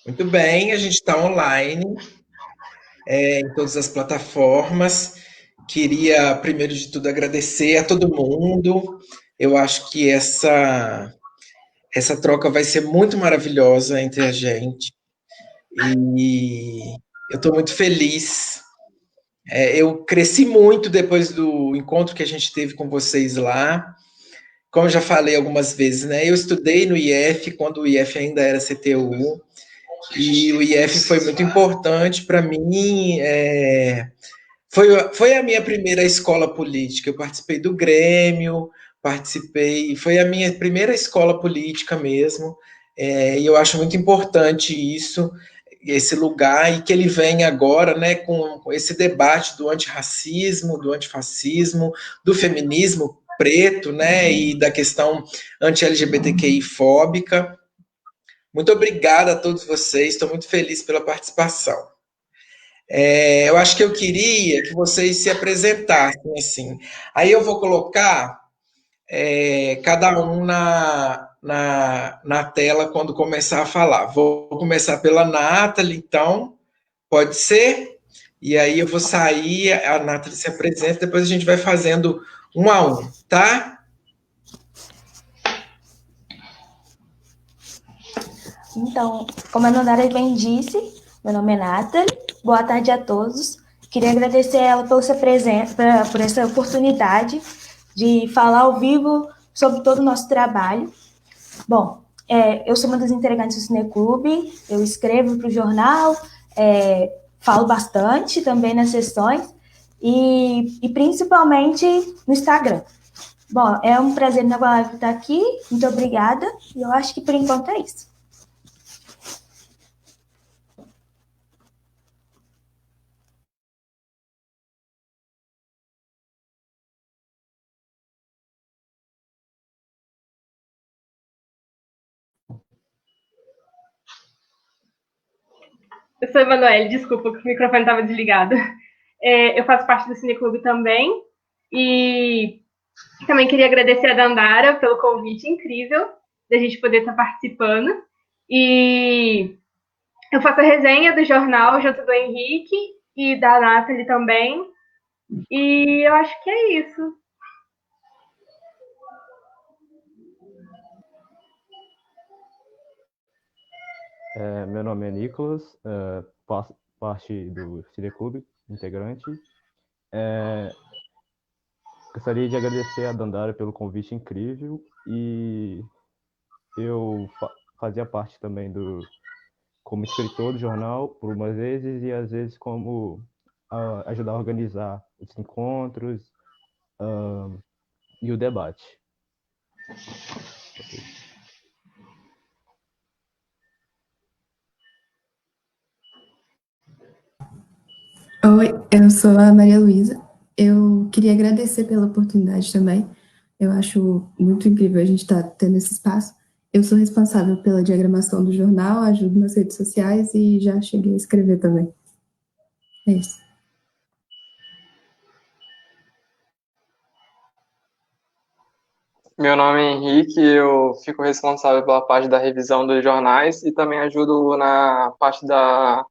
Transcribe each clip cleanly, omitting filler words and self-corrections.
Muito bem, a gente está online, em todas as plataformas. Queria, primeiro de tudo, agradecer a todo mundo. Eu acho que essa troca vai ser muito maravilhosa entre a gente. E eu estou muito feliz. Eu cresci muito depois do encontro que a gente teve com vocês lá. Como eu já falei algumas vezes, né? Eu estudei no IF quando o IF ainda era CTU. E o IF foi muito importante para mim. Foi a minha primeira escola política. Eu participei do Grêmio, foi a minha primeira escola política mesmo. E eu acho muito importante isso, esse lugar, e que ele vem agora, né, com esse debate do antirracismo, do antifascismo, do feminismo preto, né, e da questão anti-LGBTQI fóbica. Muito obrigado a todos vocês, estou muito feliz pela participação. Eu acho que eu queria que vocês se apresentassem assim. Aí eu vou colocar cada um na tela quando começar a falar. Vou começar pela Nathalie, então, pode ser? E aí eu vou sair, a Nathalie se apresenta, depois a gente vai fazendo um a um, tá? Então, como a Nandara bem disse, meu nome é Nathalie, boa tarde a todos. Queria agradecer a ela por essa oportunidade de falar ao vivo sobre todo o nosso trabalho. Bom, eu sou uma das integrantes do Cineclube, eu escrevo para o jornal, falo bastante também nas sessões e principalmente no Instagram. Bom, é um prazer estar aqui, muito obrigada, e eu acho que por enquanto é isso. Eu sou a Emanuele, desculpa, que o microfone estava desligado. Eu faço parte do Cineclube também. E também queria agradecer a Dandara pelo convite incrível da gente poder estar participando. E eu faço a resenha do jornal junto do Henrique e da Nathalie também. E eu acho que é isso. Meu nome é Nicolas, faço parte do Cineclube, integrante. Gostaria de agradecer a Dandara pelo convite incrível e eu fazia parte também como escritor do jornal por umas vezes e às vezes como ajudar a organizar os encontros e o debate. Oi, eu sou a Maria Luísa. Eu queria agradecer pela oportunidade também. Eu acho muito incrível a gente estar tendo esse espaço. Eu sou responsável pela diagramação do jornal, ajudo nas redes sociais e já cheguei a escrever também. É isso. Meu nome é Henrique, eu fico responsável pela parte da revisão dos jornais e também ajudo na parte da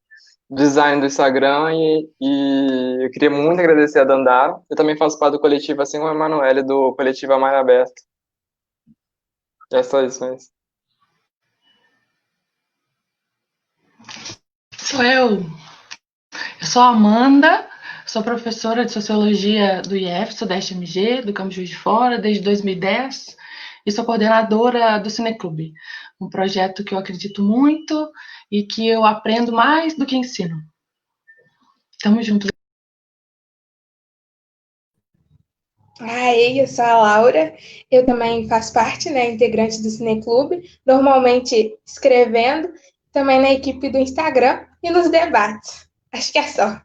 design do Instagram e eu queria muito agradecer a Dandara. Eu também faço parte do coletivo, assim como a Emanuele, do coletivo Amar Aberto. É só isso mesmo. Sou eu. Eu sou a Amanda, sou professora de Sociologia do IF, Sudeste MG, do Campo Juiz de Fora, desde 2010, e sou coordenadora do Cineclube, um projeto que eu acredito muito e que eu aprendo mais do que ensino. Tamo junto. Eu sou a Laura, eu também faço parte, né, integrante do Cineclube, normalmente escrevendo, também na equipe do Instagram e nos debates. Acho que é só.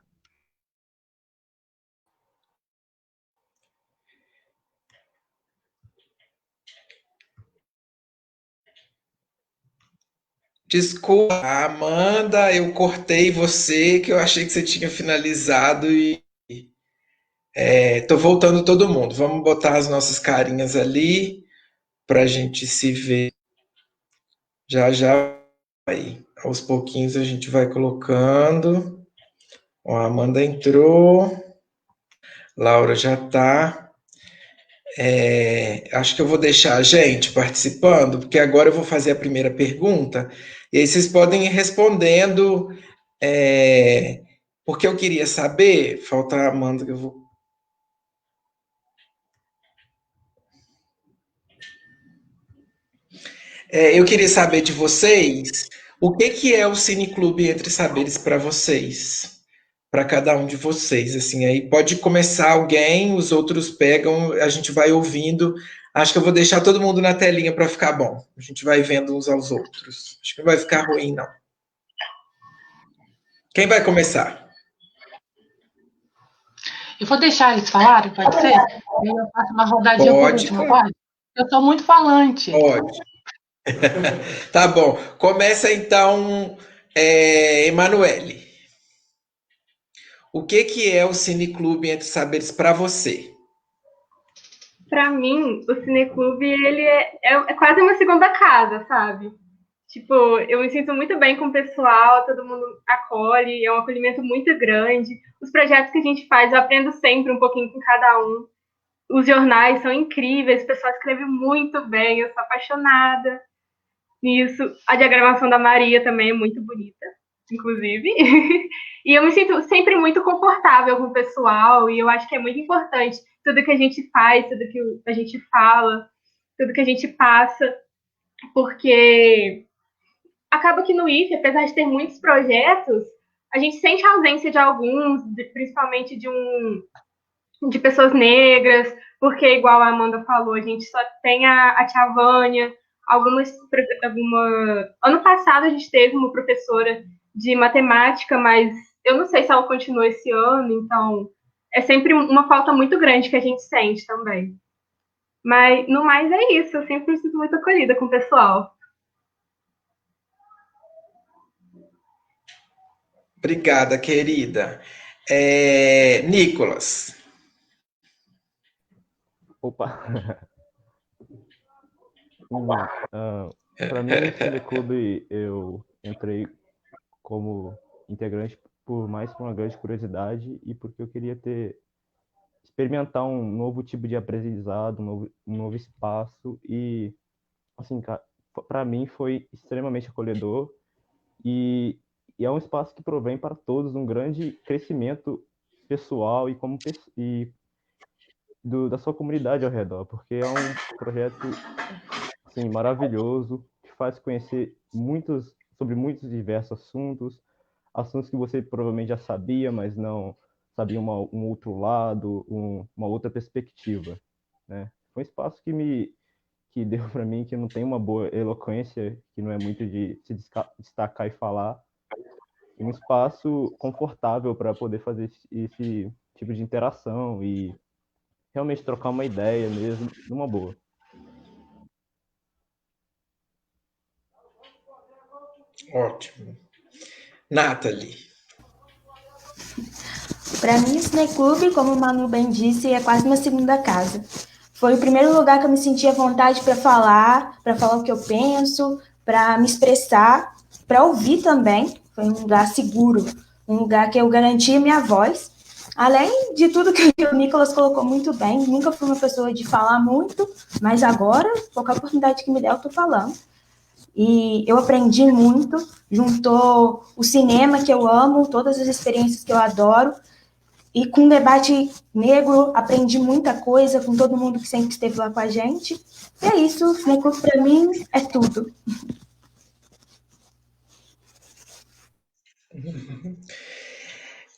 Desculpa, Amanda, eu cortei você, que eu achei que você tinha finalizado e tô voltando todo mundo. Vamos botar as nossas carinhas ali para a gente se ver já já aí. Aos pouquinhos a gente vai colocando. Ó, a Amanda entrou. Laura já está. Acho que eu vou deixar a gente participando, porque agora eu vou fazer a primeira pergunta, e aí vocês podem ir respondendo, porque eu queria saber, falta a Amanda, que eu vou... eu queria saber de vocês, o que é o Cineclube Entre Saberes para vocês? Para cada um de vocês, assim, aí pode começar alguém, os outros pegam, a gente vai ouvindo. Acho que eu vou deixar todo mundo na telinha para ficar bom. A gente vai vendo uns aos outros. Acho que não vai ficar ruim, não. Quem vai começar? Eu vou deixar eles falarem, pode ser? Eu faço uma rodadinha por último, Claro. pode? Eu sou muito falante. Pode. Tá bom. Começa então, Emanuele. O que é o Cineclube Entre Saberes para você? Para mim, o Cineclube, ele é quase uma segunda casa, sabe? Tipo, eu me sinto muito bem com o pessoal, todo mundo acolhe, é um acolhimento muito grande. Os projetos que a gente faz, eu aprendo sempre um pouquinho com cada um. Os jornais são incríveis, o pessoal escreve muito bem, eu sou apaixonada nisso. A diagramação da Maria também é muito bonita, inclusive. E eu me sinto sempre muito confortável com o pessoal, e eu acho que é muito importante tudo que a gente faz, tudo que a gente fala, tudo que a gente passa, porque acaba que no IFE, apesar de ter muitos projetos, a gente sente a ausência de alguns, principalmente de pessoas negras, porque, igual a Amanda falou, a gente só tem a Tia Vânia, ano passado a gente teve uma professora de matemática, mas eu não sei se ela continua esse ano, então é sempre uma falta muito grande que a gente sente também. Mas, no mais, é isso. Eu sempre me sinto muito acolhida com o pessoal. Obrigada, querida. Nicolas. Opa! Para mim, no Cineclube, eu entrei como integrante por uma grande curiosidade e porque eu queria experimentar um novo tipo de aprendizado, um novo espaço e, assim, para mim foi extremamente acolhedor e é um espaço que provém para todos um grande crescimento pessoal da sua comunidade ao redor, porque é um projeto assim, maravilhoso, que faz conhecer sobre muitos diversos assuntos que você provavelmente já sabia, mas não sabia um outro lado, uma outra perspectiva, né? Foi um espaço que deu para mim que não tem uma boa eloquência, que não é muito de se destacar e falar, e um espaço confortável para poder fazer esse tipo de interação e realmente trocar uma ideia mesmo, numa boa. Ótimo. Nathalie. Para mim, o Cineclube, como o Manu bem disse, é quase uma segunda casa. Foi o primeiro lugar que eu me senti à vontade para falar o que eu penso, para me expressar, para ouvir também. Foi um lugar seguro, um lugar que eu garantia minha voz. Além de tudo que o Nicolas colocou muito bem, nunca fui uma pessoa de falar muito, mas agora, qualquer oportunidade que me der, eu estou falando. E eu aprendi muito, juntou o cinema que eu amo, todas as experiências que eu adoro, e com o debate negro aprendi muita coisa com todo mundo que sempre esteve lá com a gente. E é isso, o Cineclube para mim é tudo.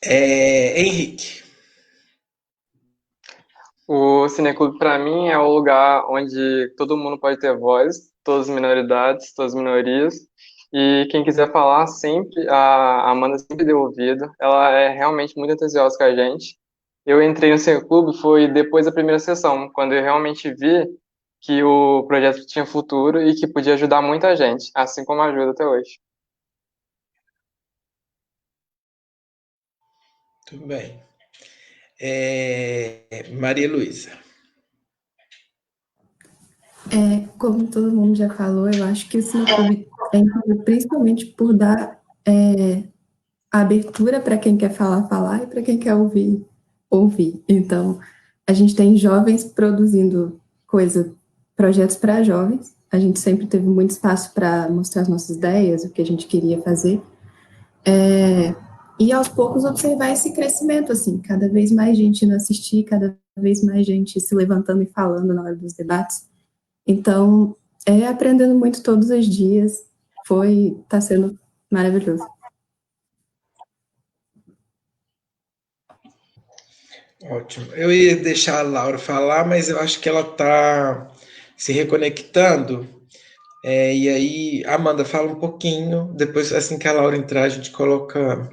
Henrique. O Cineclube, para mim, é o lugar onde todo mundo pode ter voz, todas as minoridades, todas as minorias. E quem quiser falar, sempre, a Amanda sempre deu ouvido. Ela é realmente muito atenciosa com a gente. Eu entrei no Cineclube foi depois da primeira sessão, quando eu realmente vi que o projeto tinha futuro e que podia ajudar muita gente, assim como ajuda até hoje. Tudo bem. Maria Luísa. Como todo mundo já falou, eu acho que o Cineclube é incrível, principalmente por dar a abertura para quem quer falar, falar, e para quem quer ouvir, ouvir. Então, a gente tem jovens produzindo projetos para jovens. A gente sempre teve muito espaço para mostrar as nossas ideias, o que a gente queria fazer. E aos poucos observar esse crescimento, assim, cada vez mais gente indo assistir, cada vez mais gente se levantando e falando na hora dos debates. Então, aprendendo muito todos os dias, tá sendo maravilhoso. Ótimo. Eu ia deixar a Laura falar, mas eu acho que ela está se reconectando. E aí, Amanda, fala um pouquinho. Depois, assim que a Laura entrar, a gente coloca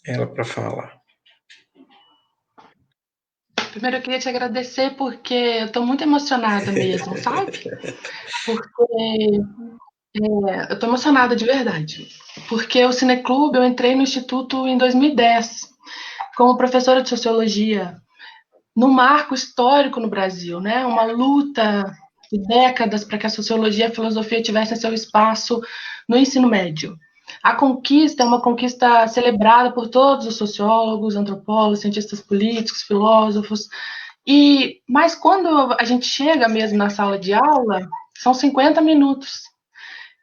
ela para falar. Primeiro eu queria te agradecer porque eu estou muito emocionada mesmo, sabe? Porque eu estou emocionada de verdade. Porque o Cineclube, eu entrei no Instituto em 2010 como professora de Sociologia, num marco histórico no Brasil, né? Uma luta de décadas para que a Sociologia e a Filosofia tivessem seu espaço no ensino médio. A conquista é uma conquista celebrada por todos os sociólogos, antropólogos, cientistas políticos, filósofos, mas quando a gente chega mesmo na sala de aula, são 50 minutos.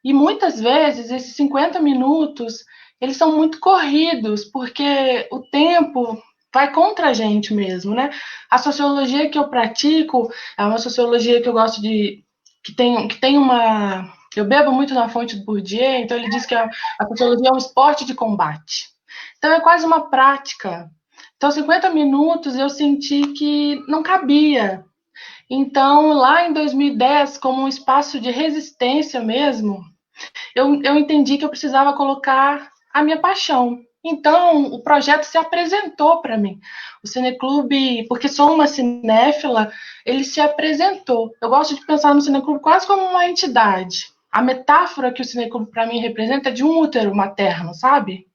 E muitas vezes esses 50 minutos, eles são muito corridos, porque o tempo vai contra a gente mesmo, né? A sociologia que eu pratico é uma sociologia que eu gosto que tem uma... Eu bebo muito na fonte do Bourdieu, então ele diz que a sociologia é um esporte de combate. Então é quase uma prática. Então, 50 minutos eu senti que não cabia. Então, lá em 2010, como um espaço de resistência mesmo, eu entendi que eu precisava colocar a minha paixão. Então, o projeto se apresentou para mim. O Cineclube, porque sou uma cinéfila, ele se apresentou. Eu gosto de pensar no Cineclube quase como uma entidade. A metáfora que o Cineclube para mim representa é de um útero materno, sabe?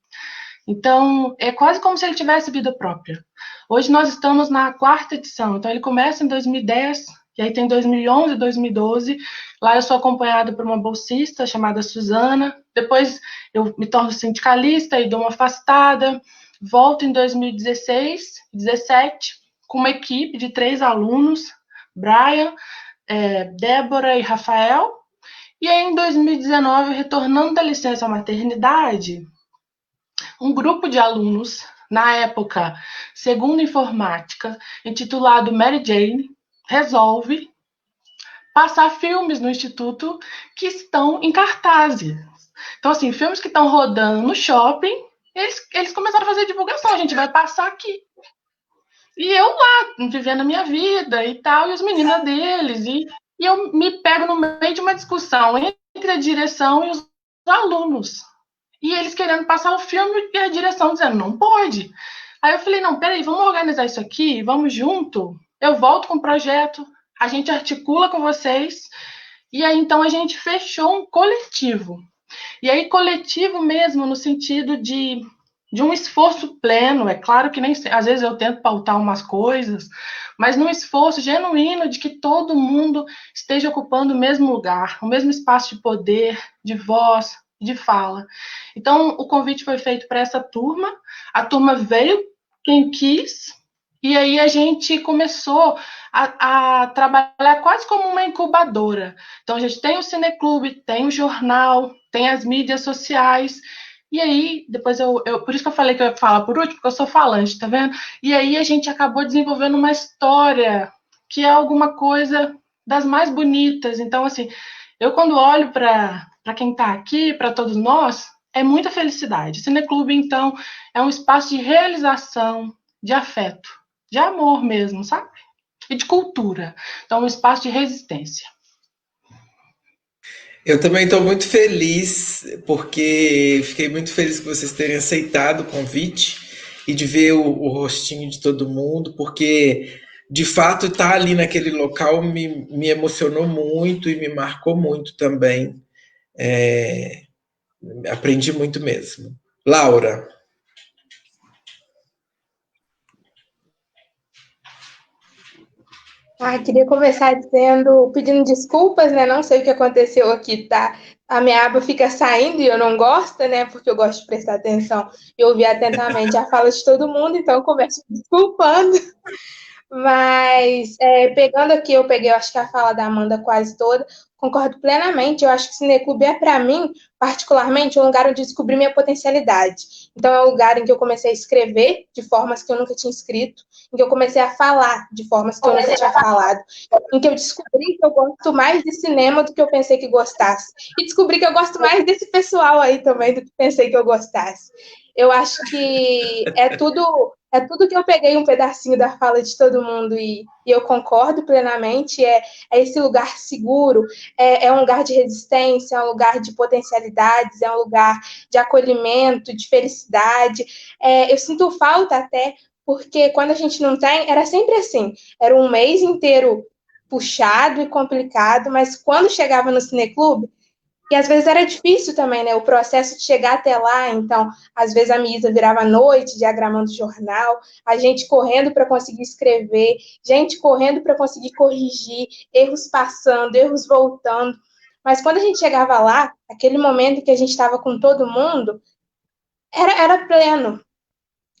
Então, é quase como se ele tivesse vida própria. Hoje nós estamos na 4ª edição, então ele começa em 2010, e aí tem 2011, 2012. Lá eu sou acompanhada por uma bolsista chamada Suzana. Depois eu me torno sindicalista e dou uma afastada. Volto em 2016, 2017, com uma equipe de 3 alunos, Brian, Débora e Rafael. E aí em 2019, retornando da licença maternidade, um grupo de alunos, na época, segundo informática, intitulado Mary Jane, resolve passar filmes no Instituto que estão em cartazes. Então, assim, filmes que estão rodando no shopping, eles começaram a fazer divulgação, a gente vai passar aqui. E eu lá, vivendo a minha vida e tal, e os meninos deles, e eu me pego no meio de uma discussão entre a direção e os alunos. E eles querendo passar o filme e a direção dizendo, não pode. Aí eu falei, não, peraí, vamos organizar isso aqui, vamos junto. Eu volto com o projeto, a gente articula com vocês. E aí, então, a gente fechou um coletivo. E aí, coletivo mesmo, no sentido de um esforço pleno. É claro que nem às vezes eu tento pautar umas coisas, mas num esforço genuíno de que todo mundo esteja ocupando o mesmo lugar, o mesmo espaço de poder, de voz, de fala. Então, o convite foi feito para essa turma, a turma veio, quem quis, e aí a gente começou a trabalhar quase como uma incubadora. Então, a gente tem o Cineclube, tem o jornal, tem as mídias sociais, e aí, depois por isso que eu falei que eu ia falar por último, porque eu sou falante, tá vendo? E aí a gente acabou desenvolvendo uma história que é alguma coisa das mais bonitas. Então, assim, eu quando olho para quem está aqui, para todos nós, é muita felicidade. O Cineclube, então, é um espaço de realização, de afeto, de amor mesmo, sabe? E de cultura. Então, é um espaço de resistência. Eu também estou muito feliz, porque fiquei muito feliz que vocês terem aceitado o convite e de ver o rostinho de todo mundo, porque de fato estar ali naquele local me emocionou muito e me marcou muito também. Aprendi muito mesmo. Laura. Queria começar pedindo desculpas, né? Não sei o que aconteceu aqui, tá a minha aba fica saindo e eu não gosto, né? Porque eu gosto de prestar atenção e ouvir atentamente a fala de todo mundo, então eu começo me desculpando. Mas, pegando aqui, eu peguei, eu acho que a fala da Amanda quase toda, concordo plenamente. Eu acho que o Cineclube é, para mim, particularmente, um lugar onde eu descobri minha potencialidade. Então, é um lugar em que eu comecei a escrever de formas que eu nunca tinha escrito, em que eu comecei a falar de formas que eu nunca tinha falado, em que eu descobri que eu gosto mais de cinema do que eu pensei que gostasse. E descobri que eu gosto mais desse pessoal aí também do que pensei que eu gostasse. Eu acho que é tudo que eu peguei um pedacinho da fala de todo mundo e eu concordo plenamente. É esse lugar seguro, é um lugar de resistência, é um lugar de potencialidades, é um lugar de acolhimento, de felicidade. Eu sinto falta até, porque quando a gente não tem, era sempre assim, era um mês inteiro puxado e complicado, mas quando chegava no Cineclube, e às vezes era difícil também, né? O processo de chegar até lá. Então, às vezes a Misa virava noite diagramando jornal, a gente correndo para conseguir escrever, gente correndo para conseguir corrigir, erros passando, erros voltando. Mas quando a gente chegava lá, aquele momento que a gente estava com todo mundo, era pleno.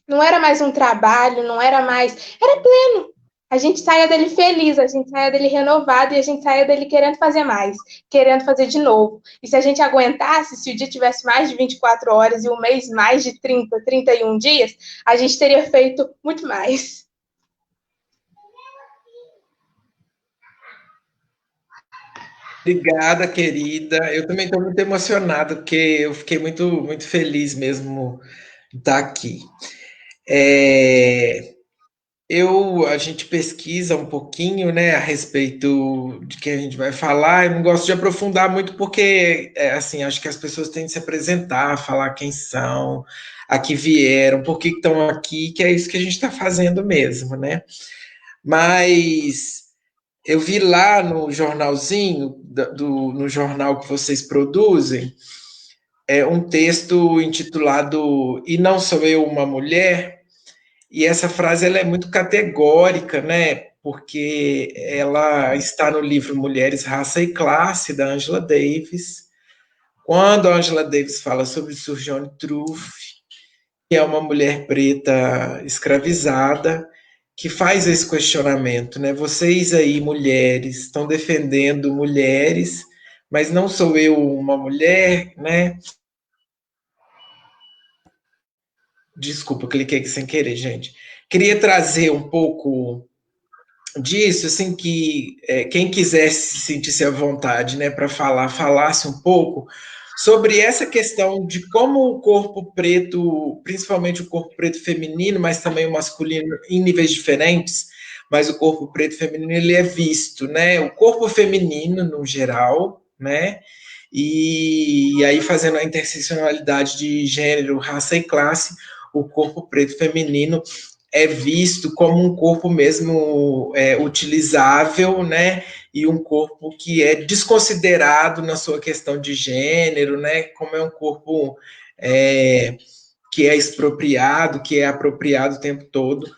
Não era mais um trabalho, não era mais. Era pleno. A gente saía dele feliz, a gente saía dele renovado e a gente saía dele querendo fazer mais, querendo fazer de novo. E se a gente aguentasse, se o dia tivesse mais de 24 horas e o mês mais de 30, 31 dias, a gente teria feito muito mais. Obrigada, querida. Eu também estou muito emocionado, porque eu fiquei muito, muito feliz mesmo de estar aqui. A gente pesquisa um pouquinho, né, a respeito de quem a gente vai falar. Eu não gosto de aprofundar muito porque, assim, acho que as pessoas têm de se apresentar, falar quem são, a que vieram, por que estão aqui, que é isso que a gente está fazendo mesmo, né? Mas eu vi lá no jornalzinho, no jornal que vocês produzem, um texto intitulado E Não Sou Eu Uma Mulher. E essa frase ela é muito categórica, né? Porque ela está no livro Mulheres, Raça e Classe, da Angela Davis. Quando a Angela Davis fala sobre Sojourner Truth, que é uma mulher preta escravizada, que faz esse questionamento, né? Vocês aí, mulheres, estão defendendo mulheres, mas não sou eu uma mulher, né? Desculpa, cliquei aqui sem querer, gente. Queria trazer um pouco disso, assim, que quem quisesse sentir-se à vontade, né, para falar, falasse um pouco sobre essa questão de como o corpo preto, principalmente o corpo preto feminino, mas também o masculino, em níveis diferentes, mas o corpo preto feminino, ele é visto, né, o corpo feminino, no geral, né, e aí fazendo a interseccionalidade de gênero, raça e classe, o corpo preto feminino é visto como um corpo mesmo utilizável, né? E um corpo que é desconsiderado na sua questão de gênero, né? Como é um corpo que é expropriado, que é apropriado o tempo todo.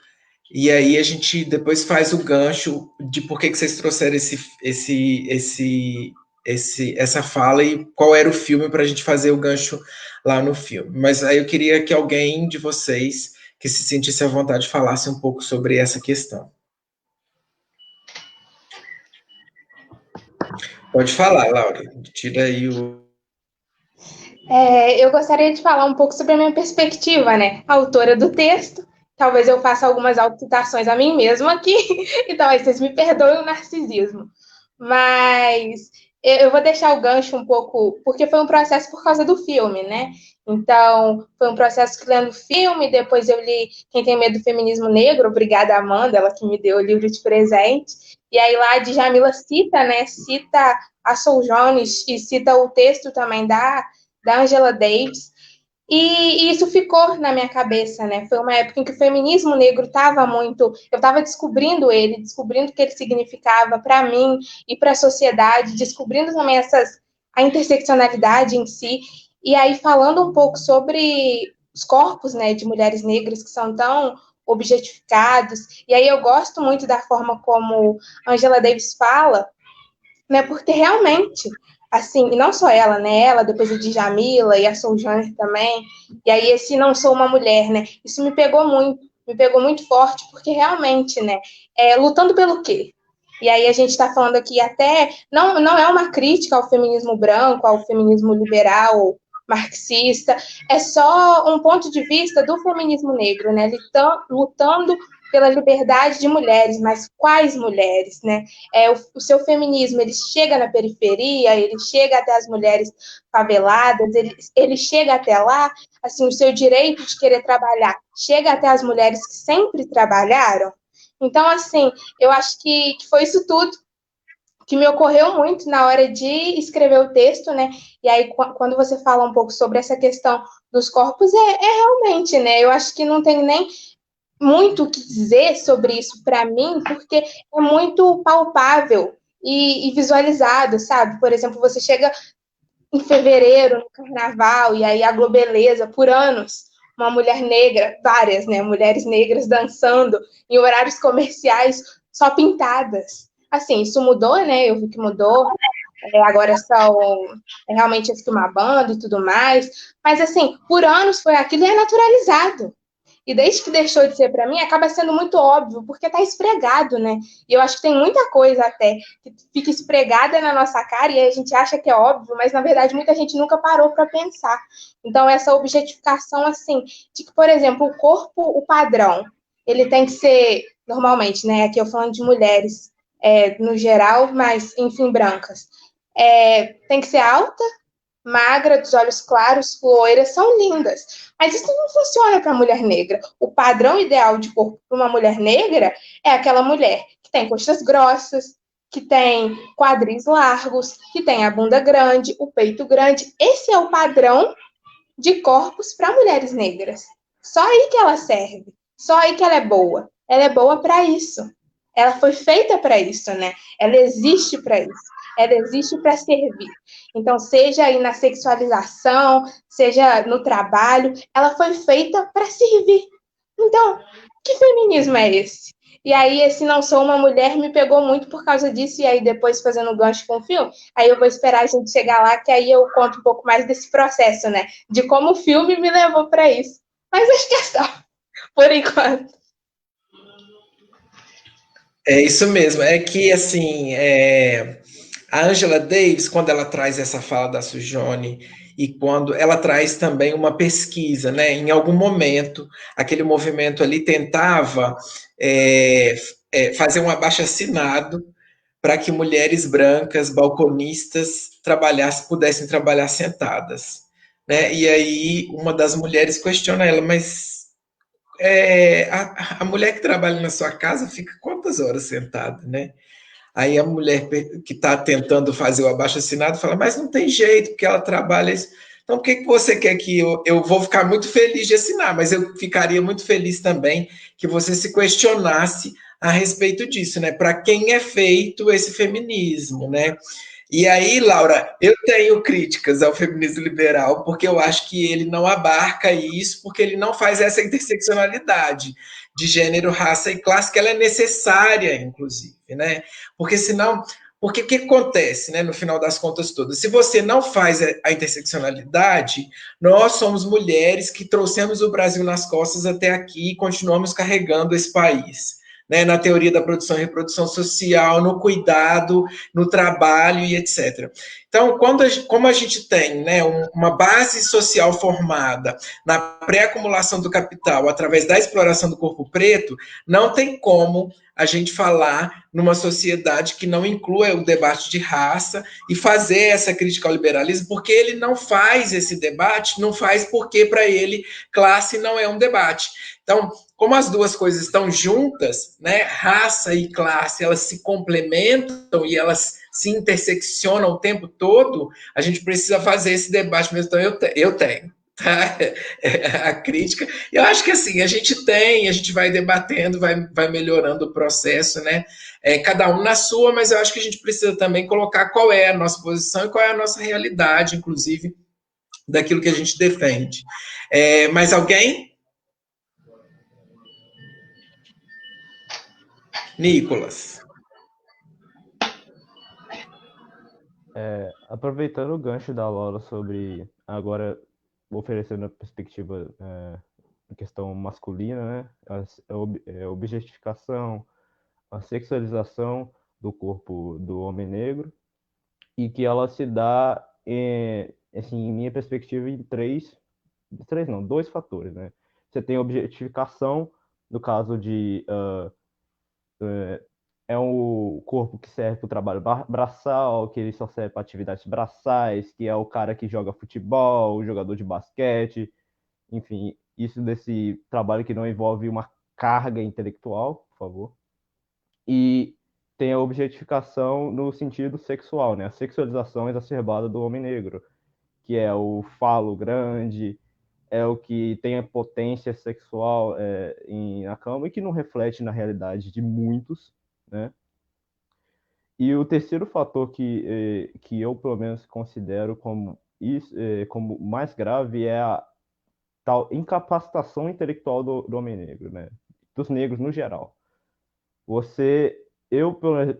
E aí a gente depois faz o gancho de por que vocês trouxeram essa fala e qual era o filme para a gente fazer o gancho lá no filme. Mas aí eu queria que alguém de vocês que se sentisse à vontade falasse um pouco sobre essa questão. Pode falar, Laura. Tira aí o... Eu gostaria de falar um pouco sobre a minha perspectiva, né? Autora do texto. Talvez eu faça algumas autocitações a mim mesma aqui, então aí vocês me perdoem o narcisismo. Mas eu vou deixar o gancho um pouco, porque foi um processo por causa do filme, né? Então, foi um processo que lendo o filme, depois eu li Quem Tem Medo do Feminismo Negro, obrigada Amanda, ela que me deu o livro de presente. E aí lá de Djamila cita, né? Cita a Soul Jones e cita o texto também da Angela Davis. E isso ficou na minha cabeça, né? Foi uma época em que o feminismo negro estava muito... Eu estava descobrindo ele, descobrindo o que ele significava para mim e para a sociedade, descobrindo também a interseccionalidade em si. E aí, falando um pouco sobre os corpos, né, de mulheres negras que são tão objetificados. E aí eu gosto muito da forma como Angela Davis fala, né? Porque realmente assim, e não só ela, né? Ela, depois a Djamila e a Sojourner também. E aí esse Não Sou Uma Mulher, né? Isso me pegou muito forte, porque realmente, né? Lutando pelo quê? E aí a gente está falando aqui até, não é uma crítica ao feminismo branco, ao feminismo liberal, marxista, é só um ponto de vista do feminismo negro, né? Lutando pela liberdade de mulheres, mas quais mulheres, né? O seu feminismo, ele chega na periferia, ele chega até as mulheres faveladas, ele chega até lá, assim, o seu direito de querer trabalhar chega até as mulheres que sempre trabalharam. Então, assim, eu acho que foi isso tudo que me ocorreu muito na hora de escrever o texto, né? E aí, quando você fala um pouco sobre essa questão dos corpos, realmente, né? Eu acho que não tem nem muito o que dizer sobre isso para mim, porque é muito palpável e visualizado, sabe? Por exemplo, você chega em fevereiro, no carnaval, e aí a Globeleza, por anos, uma mulher negra, várias, né, mulheres negras dançando em horários comerciais só pintadas. Assim, isso mudou, né? Eu vi que mudou. Agora são realmente acho que uma banda e tudo mais. Mas, assim, por anos foi aquilo e é naturalizado. E desde que deixou de ser para mim, acaba sendo muito óbvio, porque tá esfregado, né? E eu acho que tem muita coisa até que fica esfregada na nossa cara e a gente acha que é óbvio, mas na verdade muita gente nunca parou para pensar. Então, essa objetificação, assim, de que, por exemplo, o corpo, o padrão, ele tem que ser, normalmente, né? Aqui eu falando de mulheres no geral, mas, enfim, brancas. Tem que ser alta, magra, dos olhos claros, loiras, são lindas. Mas isso não funciona para a mulher negra. O padrão ideal de corpo para uma mulher negra é aquela mulher que tem costas grossas, que tem quadris largos, que tem a bunda grande, o peito grande. Esse é o padrão de corpos para mulheres negras. Só aí que ela serve. Só aí que ela é boa. Ela é boa para isso. Ela foi feita para isso, né? Ela existe para isso. Ela existe para servir. Então, seja aí na sexualização, seja no trabalho, ela foi feita para servir. Então, que feminismo é esse? E aí, esse Não Sou Uma Mulher me pegou muito por causa disso, e aí depois fazendo gancho com o filme, aí eu vou esperar a gente chegar lá, que aí eu conto um pouco mais desse processo, né? De como o filme me levou para isso. Mas acho que é só, por enquanto. É isso mesmo. É que, assim, a Angela Davis, quando ela traz essa fala da Sujone, e quando ela traz também uma pesquisa, né? Em algum momento, aquele movimento ali tentava fazer um abaixo-assinado para que mulheres brancas, balconistas, pudessem trabalhar sentadas. Né? E aí uma das mulheres questiona ela, mas a mulher que trabalha na sua casa fica quantas horas sentada, né? Aí a mulher que está tentando fazer o abaixo-assinado fala, mas não tem jeito, porque ela trabalha isso. Então, o que você quer que eu vou ficar muito feliz de assinar, mas eu ficaria muito feliz também que você se questionasse a respeito disso, né? Para quem é feito esse feminismo, né? E aí, Laura, eu tenho críticas ao feminismo liberal, porque eu acho que ele não abarca isso, porque ele não faz essa interseccionalidade de gênero, raça e classe, que ela é necessária, inclusive, né? Porque senão, porque o que acontece, né, no final das contas todas? Se você não faz a interseccionalidade, nós somos mulheres que trouxemos o Brasil nas costas até aqui e continuamos carregando esse país. Né, na teoria da produção e reprodução social, no cuidado, no trabalho e etc. Então, como a gente tem, né, uma base social formada na pré-acumulação do capital através da exploração do corpo preto, não tem como a gente falar numa sociedade que não inclua o debate de raça e fazer essa crítica ao liberalismo, porque ele não faz esse debate, não faz porque para ele classe não é um debate. Então, como as duas coisas estão juntas, né, raça e classe, elas se complementam e elas se interseccionam o tempo todo, a gente precisa fazer esse debate mesmo. Então, eu tenho. Tá? A crítica. Eu acho que assim, a gente vai debatendo, vai melhorando o processo, né? Cada um na sua, mas eu acho que a gente precisa também colocar qual é a nossa posição e qual é a nossa realidade, inclusive, daquilo que a gente defende. Mais alguém? Nicolas. Aproveitando o gancho da Laura sobre, agora oferecendo a perspectiva em questão masculina, né? A objetificação, a sexualização do corpo do homem negro, e que ela se dá, assim, em minha perspectiva, em três não, dois fatores, né? Você tem a objetificação, no caso de é um corpo que serve para o trabalho braçal, que ele só serve para atividades braçais, que é o cara que joga futebol, o jogador de basquete, enfim, isso desse trabalho que não envolve uma carga intelectual, por favor. E tem a objetificação no sentido sexual, né? A sexualização exacerbada do homem negro, que é o falo grande, é o que tem a potência sexual na cama e que não reflete na realidade de muitos, né? E o terceiro fator que eu, pelo menos, considero como mais grave é a tal incapacitação intelectual do homem negro, né? Dos negros no geral.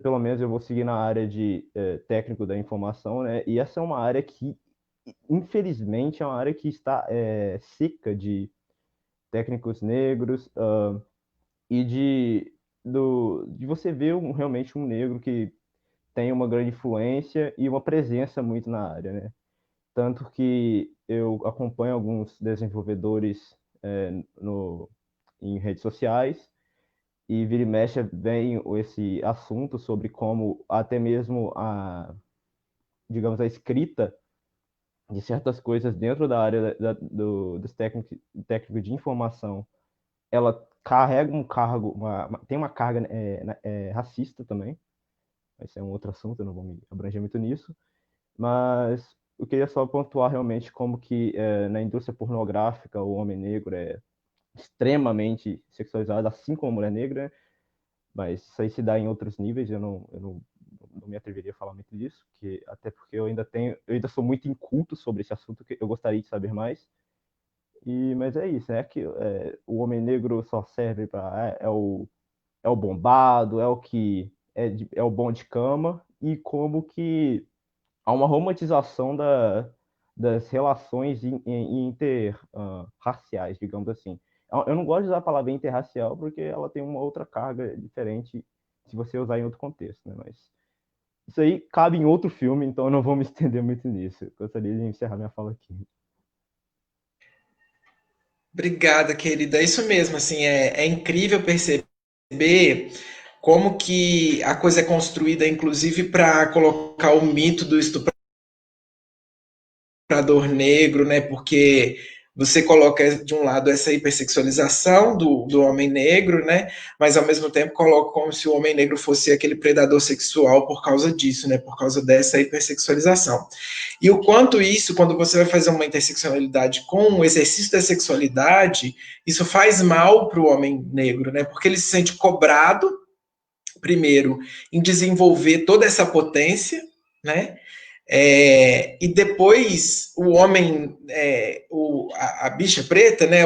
Pelo menos, eu vou seguir na área de técnico da informação, né? E essa é uma área que, infelizmente, é uma área que está seca de técnicos negros, e de você ver realmente um negro que tem uma grande influência e uma presença muito na área, né? Tanto que eu acompanho alguns desenvolvedores em redes sociais, e vira e mexe vem esse assunto sobre como até mesmo digamos, a escrita de certas coisas dentro da área dos técnicos de informação, ela carrega um cargo, tem uma carga racista também. Esse é um outro assunto, eu não vou me abranger muito nisso, mas eu queria só pontuar realmente como que na indústria pornográfica o homem negro é extremamente sexualizado, assim como a mulher negra, né? Mas isso aí se dá em outros níveis, eu não me atreveria a falar muito disso, até porque eu ainda sou muito inculto sobre esse assunto, que eu gostaria de saber mais. Mas é isso, né? Que o homem negro só serve para é o bombado, é o que é o bom de cama, e como que há uma romantização das relações interraciais, digamos assim. Eu não gosto de usar a palavra interracial porque ela tem uma outra carga diferente se você usar em outro contexto, né? Mas isso aí cabe em outro filme, então eu não vou me estender muito nisso. Eu gostaria de encerrar minha fala aqui. Obrigada, querida. É isso mesmo, assim, é incrível perceber como que a coisa é construída, inclusive para colocar o mito do estuprador negro, né? Porque você coloca de um lado essa hipersexualização do homem negro, né? Mas ao mesmo tempo coloca como se o homem negro fosse aquele predador sexual por causa disso, né? Por causa dessa hipersexualização. E o quanto isso, quando você vai fazer uma interseccionalidade com o exercício da sexualidade, isso faz mal para o homem negro, né? Porque ele se sente cobrado, primeiro, em desenvolver toda essa potência, né? E depois o homem, a bicha preta, né?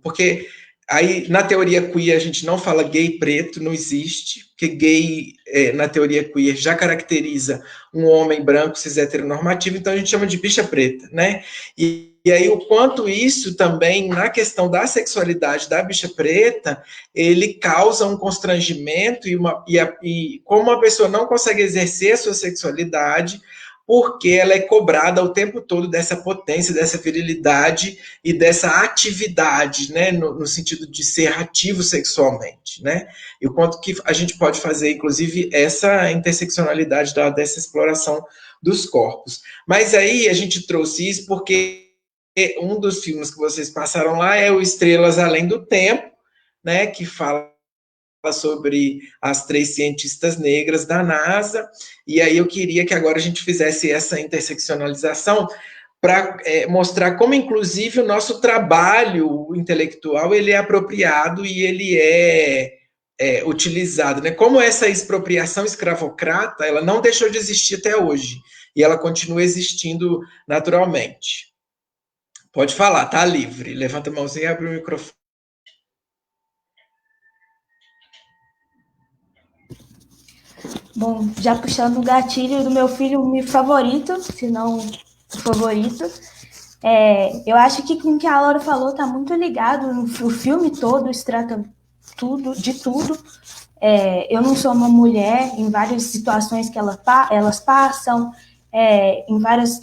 Porque aí na teoria queer a gente não fala gay preto, não existe, porque gay na teoria queer já caracteriza um homem branco cis heteronormativo, então a gente chama de bicha preta, né? E aí o quanto isso também, na questão da sexualidade da bicha preta, ele causa um constrangimento e como a pessoa não consegue exercer a sua sexualidade, porque ela é cobrada o tempo todo dessa potência, dessa virilidade e dessa atividade, né, no sentido de ser ativo sexualmente, né, e o quanto que a gente pode fazer, inclusive, essa interseccionalidade dessa exploração dos corpos. Mas aí a gente trouxe isso porque um dos filmes que vocês passaram lá é o Estrelas Além do Tempo, né, que fala sobre as 3 cientistas negras da NASA, e aí eu queria que agora a gente fizesse essa interseccionalização para mostrar como, inclusive, o nosso trabalho intelectual ele é apropriado e ele é utilizado, né? Como essa expropriação escravocrata, ela não deixou de existir até hoje, e ela continua existindo naturalmente. Pode falar, tá livre. Levanta a mãozinha e abre o microfone. Bom, já puxando o gatilho do meu filme favorito, se não o favorito, eu acho que com o que a Laura falou está muito ligado. O filme todo se trata de tudo. Eu não sou uma mulher em várias situações que elas passam, em várias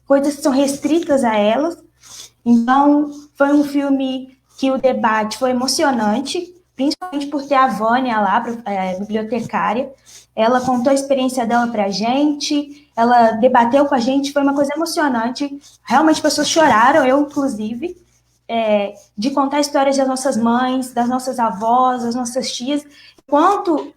coisas que são restritas a elas. Então, foi um filme que o debate foi emocionante, principalmente por ter a Vânia lá, bibliotecária. Ela contou a experiência dela para a gente, ela debateu com a gente, foi uma coisa emocionante. Realmente, pessoas choraram, eu inclusive, de contar histórias das nossas mães, das nossas avós, das nossas tias, quanto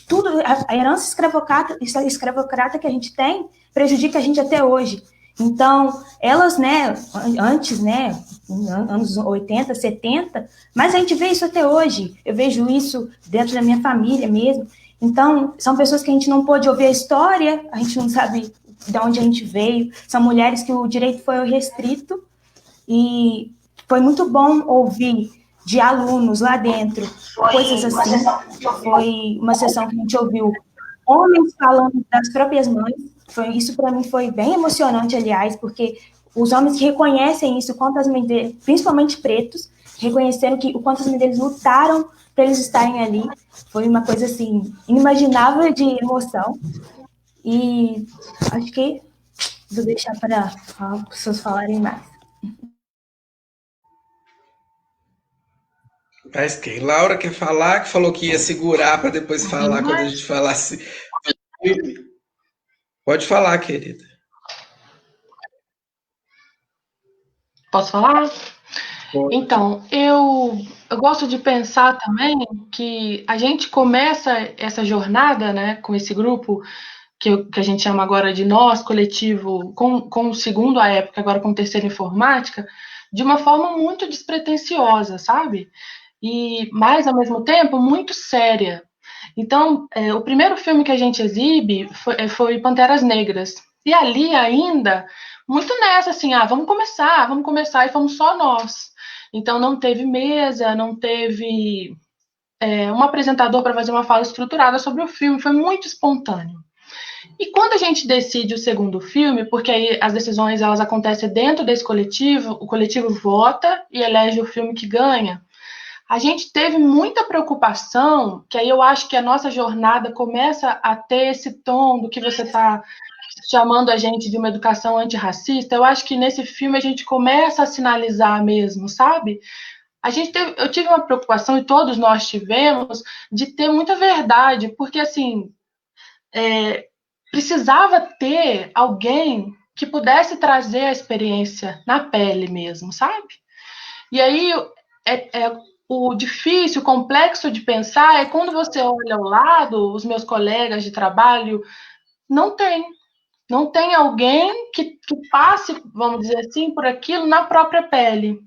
tudo, a herança escravocrata que a gente tem prejudica a gente até hoje. Então, elas, né, antes, né, anos 80, 70, mas a gente vê isso até hoje. Eu vejo isso dentro da minha família mesmo. Então, são pessoas que a gente não pôde ouvir a história, a gente não sabe de onde a gente veio. São mulheres que o direito foi restrito, e foi muito bom ouvir de alunos lá dentro coisas assim. Foi uma sessão que a gente ouviu homens falando das próprias mães. Isso para mim foi bem emocionante, aliás, porque os homens que reconhecem isso, quanto as mães deles, principalmente pretos, reconheceram o quanto as mães deles lutaram para eles estarem ali. Foi uma coisa assim inimaginável de emoção. E acho que vou deixar para as pessoas falarem mais. Mas quem? Laura quer falar, que falou que ia segurar para depois falar quando a gente falasse. Pode falar, querida. Posso falar? Então, eu gosto de pensar também que a gente começa essa jornada, né, com esse grupo que a gente chama agora de nós, coletivo, com o segundo à época, agora com o terceiro informática, de uma forma muito despretensiosa, sabe? Mas, ao mesmo tempo, muito séria. Então, o primeiro filme que a gente exibe foi Panteras Negras. E ali ainda, muito nessa, assim, vamos começar, e fomos só nós. Então, não teve mesa, não teve um apresentador para fazer uma fala estruturada sobre o filme, foi muito espontâneo. E quando a gente decide o segundo filme, porque aí as decisões elas acontecem dentro desse coletivo, o coletivo vota e elege o filme que ganha. A gente teve muita preocupação, que aí eu acho que a nossa jornada começa a ter esse tom do que você está chamando a gente de uma educação antirracista. Eu acho que nesse filme a gente começa a sinalizar mesmo, sabe? Eu tive uma preocupação, e todos nós tivemos, de ter muita verdade, porque assim, precisava ter alguém que pudesse trazer a experiência na pele mesmo, sabe? E aí, o difícil, o complexo de pensar é quando você olha ao lado, os meus colegas de trabalho, não tem alguém que passe, vamos dizer assim, por aquilo na própria pele.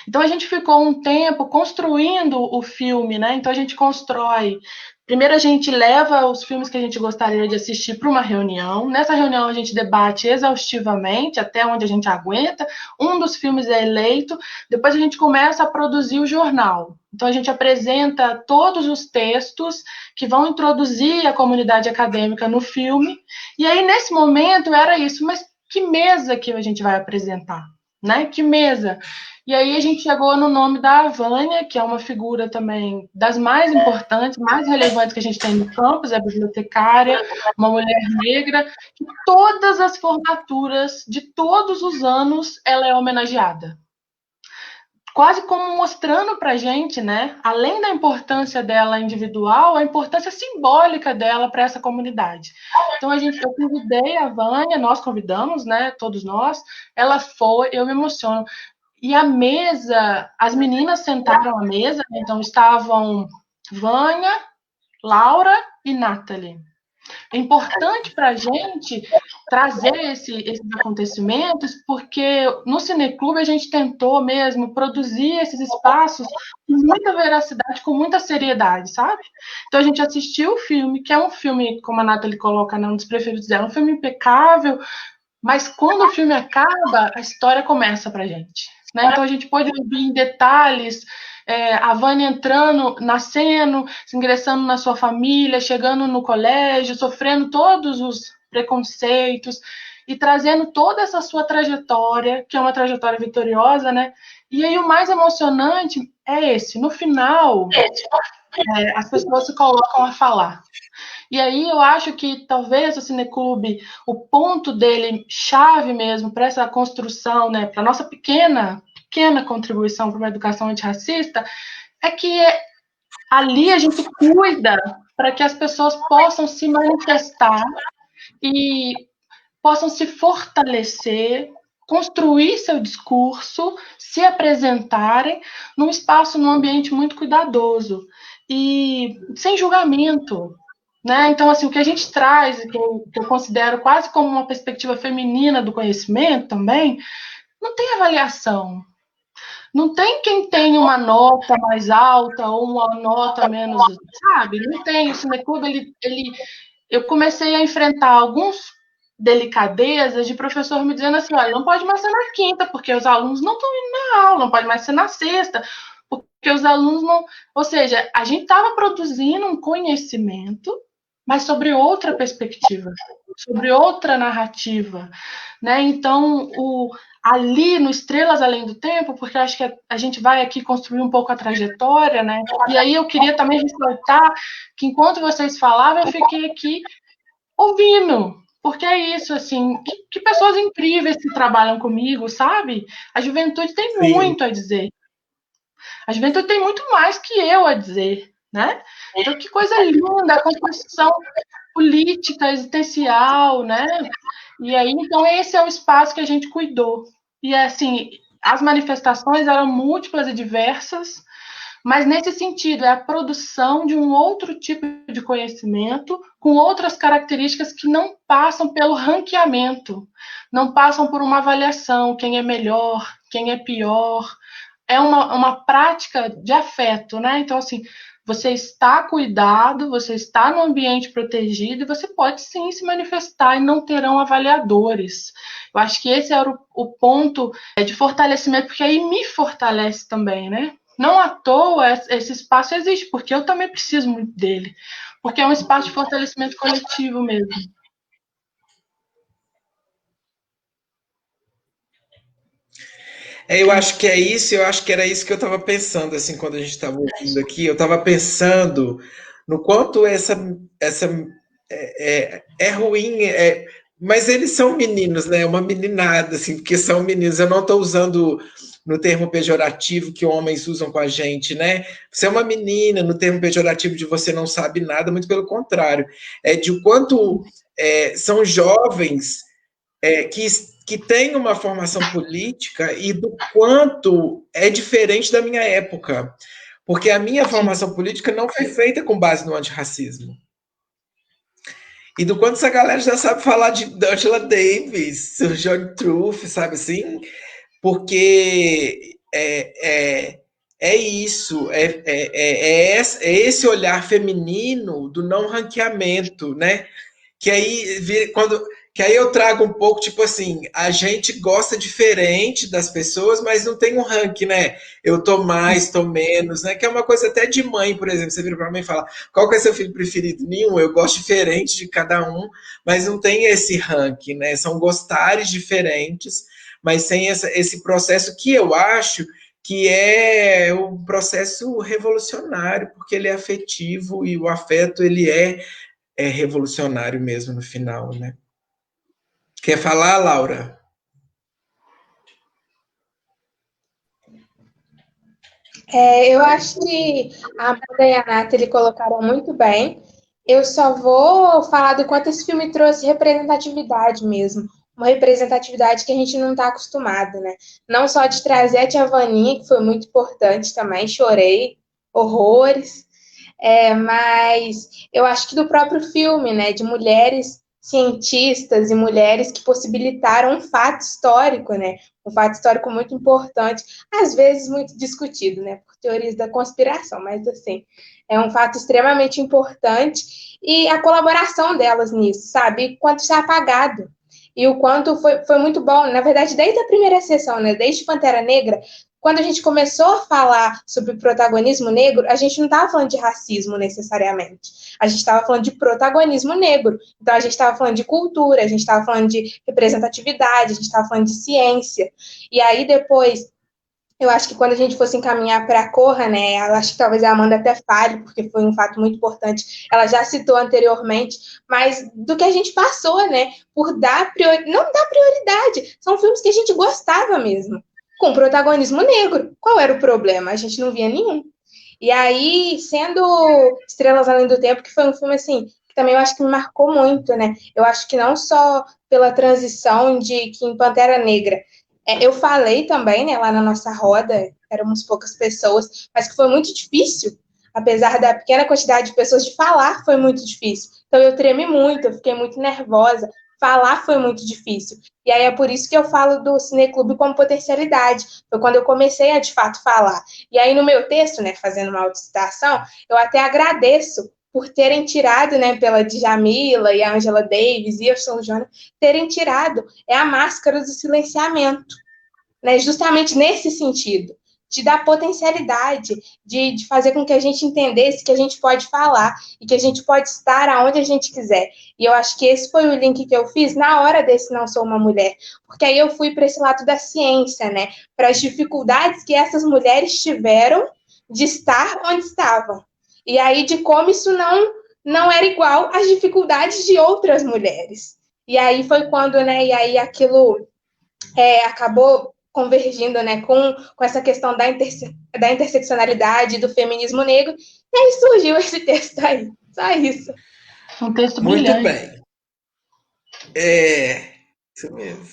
Então a gente ficou um tempo construindo o filme, né? Então a gente constrói. Primeiro a gente leva os filmes que a gente gostaria de assistir para uma reunião. Nessa reunião a gente debate exaustivamente, até onde a gente aguenta. Um dos filmes é eleito. Depois a gente começa a produzir o jornal. Então a gente apresenta todos os textos que vão introduzir a comunidade acadêmica no filme. E aí nesse momento era isso, mas que mesa que a gente vai apresentar? Né? Que mesa? E aí a gente chegou no nome da Vânia, que é uma figura também das mais importantes, mais relevantes que a gente tem no campus, é bibliotecária, uma mulher negra, que todas as formaturas de todos os anos ela é homenageada. Quase como mostrando para a gente, né, além da importância dela individual, a importância simbólica dela para essa comunidade. Então, eu convidei a Vânia, nós convidamos, né, todos nós, ela foi, eu me emociono. E a mesa, as meninas sentaram à mesa, então estavam Vânia, Laura e Nathalie. É importante para a gente trazer esses acontecimentos, porque no Cineclube a gente tentou mesmo produzir esses espaços com muita veracidade, com muita seriedade, sabe? Então a gente assistiu o filme, que é um filme, como a Nathalie coloca, um dos preferidos dela, um filme impecável, mas quando o filme acaba, a história começa para a gente. Né? Então a gente pode ouvir em detalhes a Vânia entrando, nascendo, ingressando na sua família, chegando no colégio, sofrendo todos os preconceitos e trazendo toda essa sua trajetória, que é uma trajetória vitoriosa, né? E aí o mais emocionante é esse, no final, as pessoas se colocam a falar. E aí eu acho que talvez o Cineclube, o ponto dele, chave mesmo, para essa construção, né, para a nossa pequena contribuição para uma educação antirracista, é que ali a gente cuida para que as pessoas possam se manifestar e possam se fortalecer, construir seu discurso, se apresentarem num espaço, num ambiente muito cuidadoso e sem julgamento, né? Então, assim, o que a gente traz, que eu considero quase como uma perspectiva feminina do conhecimento também, não tem avaliação. Não tem quem tem uma nota mais alta ou uma nota menos, sabe? Não tem. O Cineclube, eu comecei a enfrentar alguns delicadezas de professor me dizendo assim, olha, não pode mais ser na quinta, porque os alunos não estão indo na aula, não pode mais ser na sexta, porque os alunos não... Ou seja, a gente estava produzindo um conhecimento, mas sobre outra perspectiva, sobre outra narrativa, né? Então, ali no Estrelas Além do Tempo, porque eu acho que a gente vai aqui construir um pouco a trajetória, né? E aí eu queria também ressaltar que enquanto vocês falavam, eu fiquei aqui ouvindo, porque é isso, assim, que pessoas incríveis que trabalham comigo, sabe? A juventude tem muito a dizer. A juventude tem muito mais que eu a dizer, né? Então, que coisa linda, a construção política, existencial, né? E aí, então, esse é o espaço que a gente cuidou. E, assim, as manifestações eram múltiplas e diversas, mas nesse sentido, é a produção de um outro tipo de conhecimento, com outras características que não passam pelo ranqueamento, não passam por uma avaliação, quem é melhor, quem é pior. É uma prática de afeto, né? Então, assim, você está cuidado, você está no ambiente protegido e você pode sim se manifestar e não terão avaliadores. Eu acho que esse era o ponto de fortalecimento, porque aí me fortalece também, né? Não à toa esse espaço existe, porque eu também preciso muito dele, porque é um espaço de fortalecimento coletivo mesmo. Eu acho que é isso, eu acho que era isso que eu estava pensando, assim, quando a gente estava ouvindo aqui, eu estava pensando no quanto essa é ruim, mas eles são meninos, né? Uma meninada, assim, porque são meninos. Eu não estou usando no termo pejorativo que homens usam com a gente, né? Você é uma menina, no termo pejorativo de você não sabe nada, muito pelo contrário. É de quanto são jovens que têm uma formação política e do quanto é diferente da minha época. Porque a minha formação política não foi feita com base no antirracismo. E do quanto essa galera já sabe falar de Angela Davis, John Truth, sabe assim? Porque é isso, é esse olhar feminino do não ranqueamento, né? Que aí eu trago um pouco, tipo assim, a gente gosta diferente das pessoas, mas não tem um ranking, né? Eu tô mais, tô menos, né? Que é uma coisa até de mãe, por exemplo. Você vira pra mãe e fala, qual que é seu filho preferido? Nenhum, eu gosto diferente de cada um, mas não tem esse ranking, né? São gostares diferentes, mas sem esse processo que eu acho que é um processo revolucionário, porque ele é afetivo e o afeto, ele é revolucionário mesmo no final, né? Quer falar, Laura? Eu acho que a Amanda e a Nathalie colocaram muito bem. Eu só vou falar do quanto esse filme trouxe representatividade mesmo. Uma representatividade que a gente não está acostumado, né? Não só de trazer a tia Vaninha, que foi muito importante também, chorei horrores. Mas eu acho que do próprio filme, né? De mulheres cientistas e mulheres que possibilitaram um fato histórico, né? Um fato histórico muito importante, às vezes muito discutido, né? Por teorias da conspiração, mas assim, é um fato extremamente importante e a colaboração delas nisso, sabe? E quanto isso é apagado. E o quanto foi muito bom, na verdade, desde a primeira sessão, né? Desde Pantera Negra, quando a gente começou a falar sobre protagonismo negro, a gente não estava falando de racismo necessariamente. A gente estava falando de protagonismo negro. Então, a gente estava falando de cultura, a gente estava falando de representatividade, a gente estava falando de ciência. E aí, depois, eu acho que quando a gente fosse encaminhar para a Corra, né, eu acho que talvez a Amanda até fale, porque foi um fato muito importante, ela já citou anteriormente, mas do que a gente passou, né, por não dar prioridade, são filmes que a gente gostava mesmo, com protagonismo negro. Qual era o problema? A gente não via nenhum. E aí, sendo Estrelas Além do Tempo, que foi um filme, assim, que também eu acho que me marcou muito, né, eu acho que não só pela transição de que em Pantera Negra, eu falei também, né, lá na nossa roda, éramos poucas pessoas, mas que foi muito difícil, apesar da pequena quantidade de pessoas, de falar foi muito difícil. Então eu tremi muito, eu fiquei muito nervosa, falar foi muito difícil. E aí é por isso que eu falo do Cineclube como potencialidade, foi quando eu comecei a, de fato, falar. E aí no meu texto, né, fazendo uma autocitação, eu até agradeço por terem tirado, né, pela Djamila e a Angela Davis e a São Joana, terem tirado a máscara do silenciamento, né, justamente nesse sentido, de dar potencialidade, de fazer com que a gente entendesse que a gente pode falar e que a gente pode estar aonde a gente quiser. E eu acho que esse foi o link que eu fiz na hora desse Não Sou Uma Mulher, porque aí eu fui para esse lado da ciência, né, para as dificuldades que essas mulheres tiveram de estar onde estavam. E aí de como isso não era igual às dificuldades de outras mulheres. E aí foi quando, né, e aí aquilo acabou convergindo, né, com essa questão da interseccionalidade, do feminismo negro, e aí surgiu esse texto aí, só isso. Um texto Muito brilhante. bem. Isso mesmo.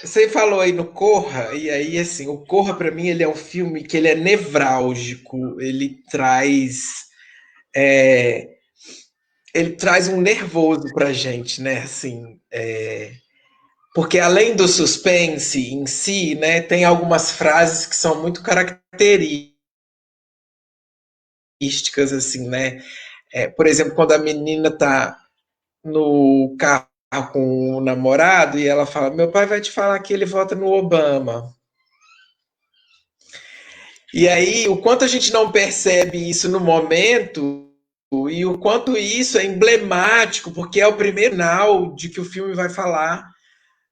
Você falou aí no Corra, e aí, assim, o Corra, para mim, ele é um filme que ele é nevrálgico, ele traz um nervoso pra gente, né, assim, porque além do suspense em si, né, tem algumas frases que são muito características, assim, né, por exemplo, quando a menina tá no carro com o namorado e ela fala: meu pai vai te falar que ele vota no Obama. E aí, o quanto a gente não percebe isso no momento e o quanto isso é emblemático, porque é o primeiro sinal de que o filme vai falar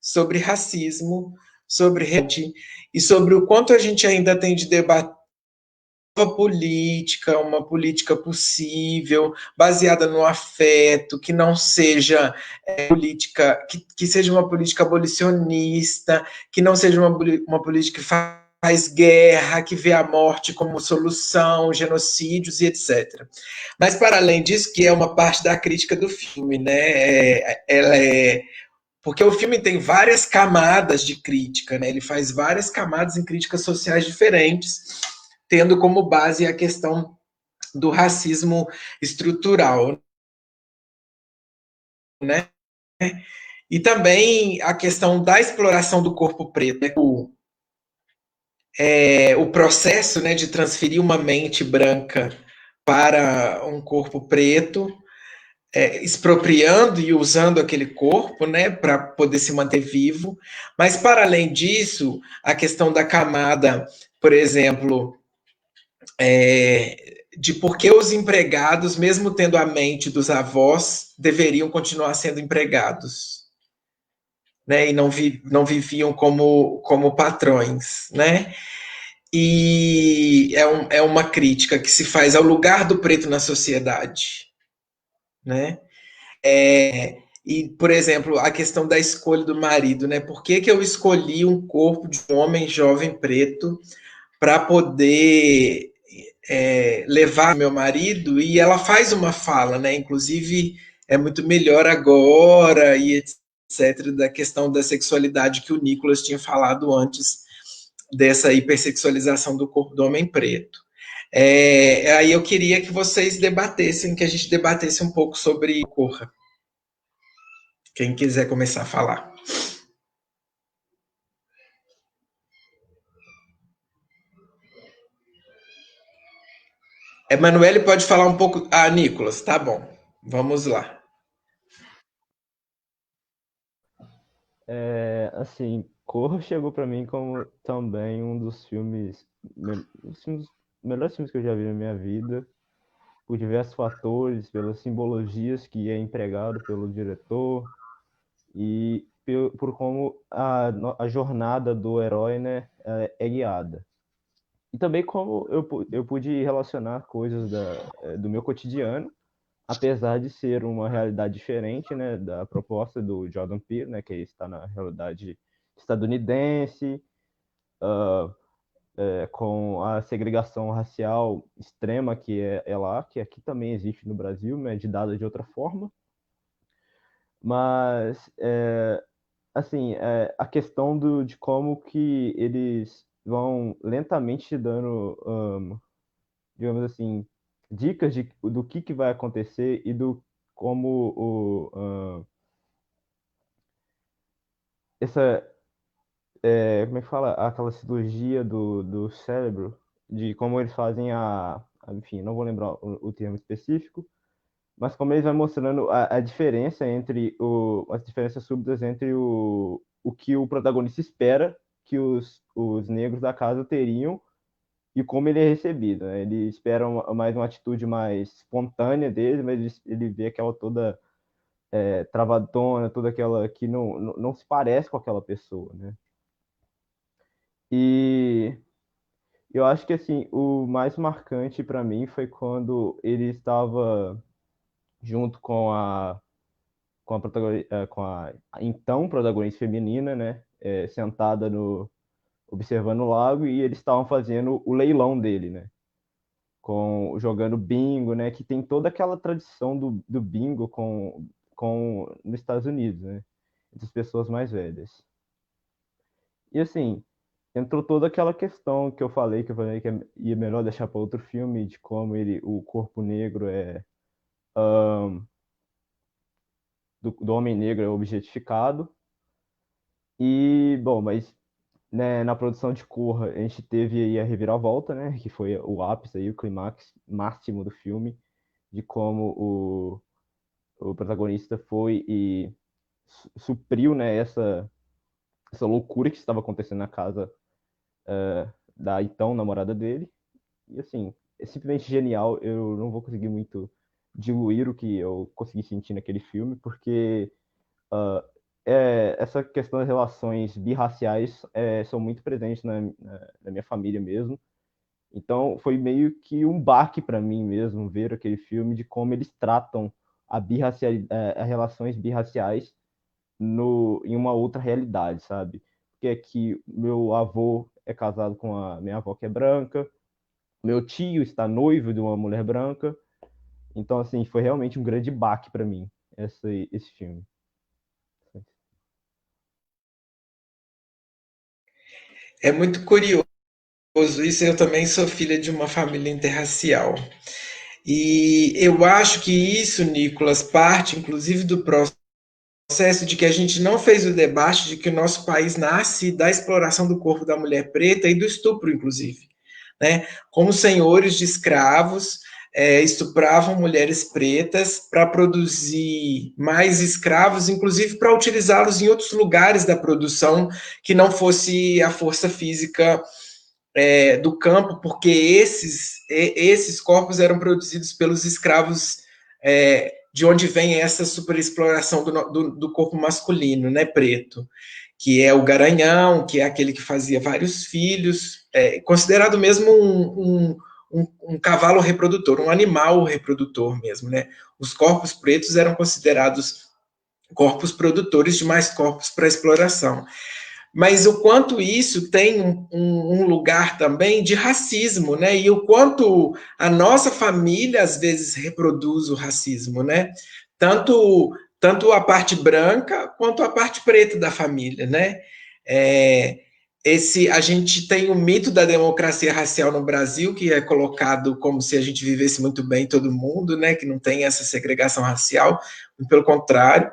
sobre racismo, sobre rede e sobre o quanto a gente ainda tem de debater uma política possível, baseada no afeto, que não seja política, que seja uma política abolicionista, que não seja uma política que faz guerra, que vê a morte como solução, genocídios e etc. Mas, para além disso, que é uma parte da crítica do filme, né? Porque o filme tem várias camadas de crítica, né? Ele faz várias camadas em críticas sociais diferentes, tendo como base a questão do racismo estrutural, né? E também a questão da exploração do corpo preto, né? O processo, né, de transferir uma mente branca para um corpo preto, expropriando e usando aquele corpo, né, para poder se manter vivo. Mas, para além disso, a questão da camada, por exemplo, de por que os empregados, mesmo tendo a mente dos avós, deveriam continuar sendo empregados, né, e não viviam como patrões, né? E é uma crítica que se faz ao lugar do preto na sociedade, né? E, por exemplo, a questão da escolha do marido, né? Por que eu escolhi um corpo de um homem jovem preto para poder levar meu marido? E ela faz uma fala, né? Inclusive, é muito melhor agora, e etc., da questão da sexualidade que o Nicolas tinha falado antes dessa hipersexualização do corpo do homem preto. Aí eu queria que vocês debatessem, que a gente debatesse um pouco sobre Corra. Quem quiser começar a falar. Emanuele pode falar um pouco. Ah, Nicolas, tá bom. Vamos lá. Assim, Corra chegou para mim como também um dos filmes, um dos melhores filmes que eu já vi na minha vida, por diversos fatores, pelas simbologias que é empregado pelo diretor e por como a jornada do herói, né, é guiada. E também como eu pude relacionar coisas do meu cotidiano, apesar de ser uma realidade diferente, né, da proposta do Jordan Peele, né, que está na realidade estadunidense, com a segregação racial extrema que é lá, que aqui também existe no Brasil, né, de dada de outra forma. Mas, assim, a questão de como que eles vão lentamente te dando, digamos assim, dicas do que vai acontecer e do como essa, como é que fala? Aquela cirurgia do cérebro, de como eles fazem enfim, não vou lembrar o termo específico, mas como eles vão mostrando a diferença entre as diferenças súbitas entre o que o protagonista espera que os negros da casa teriam e como ele é recebido, né? Ele espera mais uma atitude mais espontânea dele, mas ele vê aquela toda travadona, toda aquela que não se parece com aquela pessoa, né? E eu acho que assim, o mais marcante para mim foi quando ele estava junto com a então protagonista feminina, né, sentada observando o lago e eles estavam fazendo o leilão dele, né, jogando bingo, né, que tem toda aquela tradição do bingo nos Estados Unidos, né, entre as pessoas mais velhas. E assim, entrou toda aquela questão que eu falei que ia melhor deixar para outro filme, de como o corpo negro do homem negro é objetificado. E, bom, mas né, na produção de Corra, a gente teve aí a reviravolta, né, que foi o ápice aí, o clímax máximo do filme, de como o protagonista foi e supriu, né, essa loucura que estava acontecendo na casa da então namorada dele. E assim, é simplesmente genial. Eu não vou conseguir muito diluir o que eu consegui sentir naquele filme, porque essa questão das relações birraciais são muito presentes na minha família mesmo. Então foi meio que um baque para mim mesmo ver aquele filme, de como eles tratam as relações birraciais em uma outra realidade, sabe? Porque aqui meu avô é casado com a minha avó, que é branca, meu tio está noivo de uma mulher branca. Então, assim, foi realmente um grande baque para mim, esse filme. É muito curioso isso. Eu também sou filha de uma família interracial. E eu acho que isso, Nicolas, parte inclusive do processo de que a gente não fez o debate de que o nosso país nasce da exploração do corpo da mulher preta e do estupro, inclusive, né? Como senhores de escravos estupravam mulheres pretas para produzir mais escravos, inclusive para utilizá-los em outros lugares da produção que não fosse a força física do campo, porque esses corpos eram produzidos pelos escravos de onde vem essa superexploração do corpo masculino, né, preto, que é o garanhão, que é aquele que fazia vários filhos, considerado mesmo um cavalo reprodutor, um animal reprodutor mesmo, né? Os corpos pretos eram considerados corpos produtores de mais corpos para exploração. Mas o quanto isso tem um lugar também de racismo, né? E o quanto a nossa família, às vezes, reproduz o racismo, né? Tanto a parte branca quanto a parte preta da família, né? A gente tem o mito da democracia racial no Brasil, que é colocado como se a gente vivesse muito bem todo mundo, né? Que não tem essa segregação racial, pelo contrário.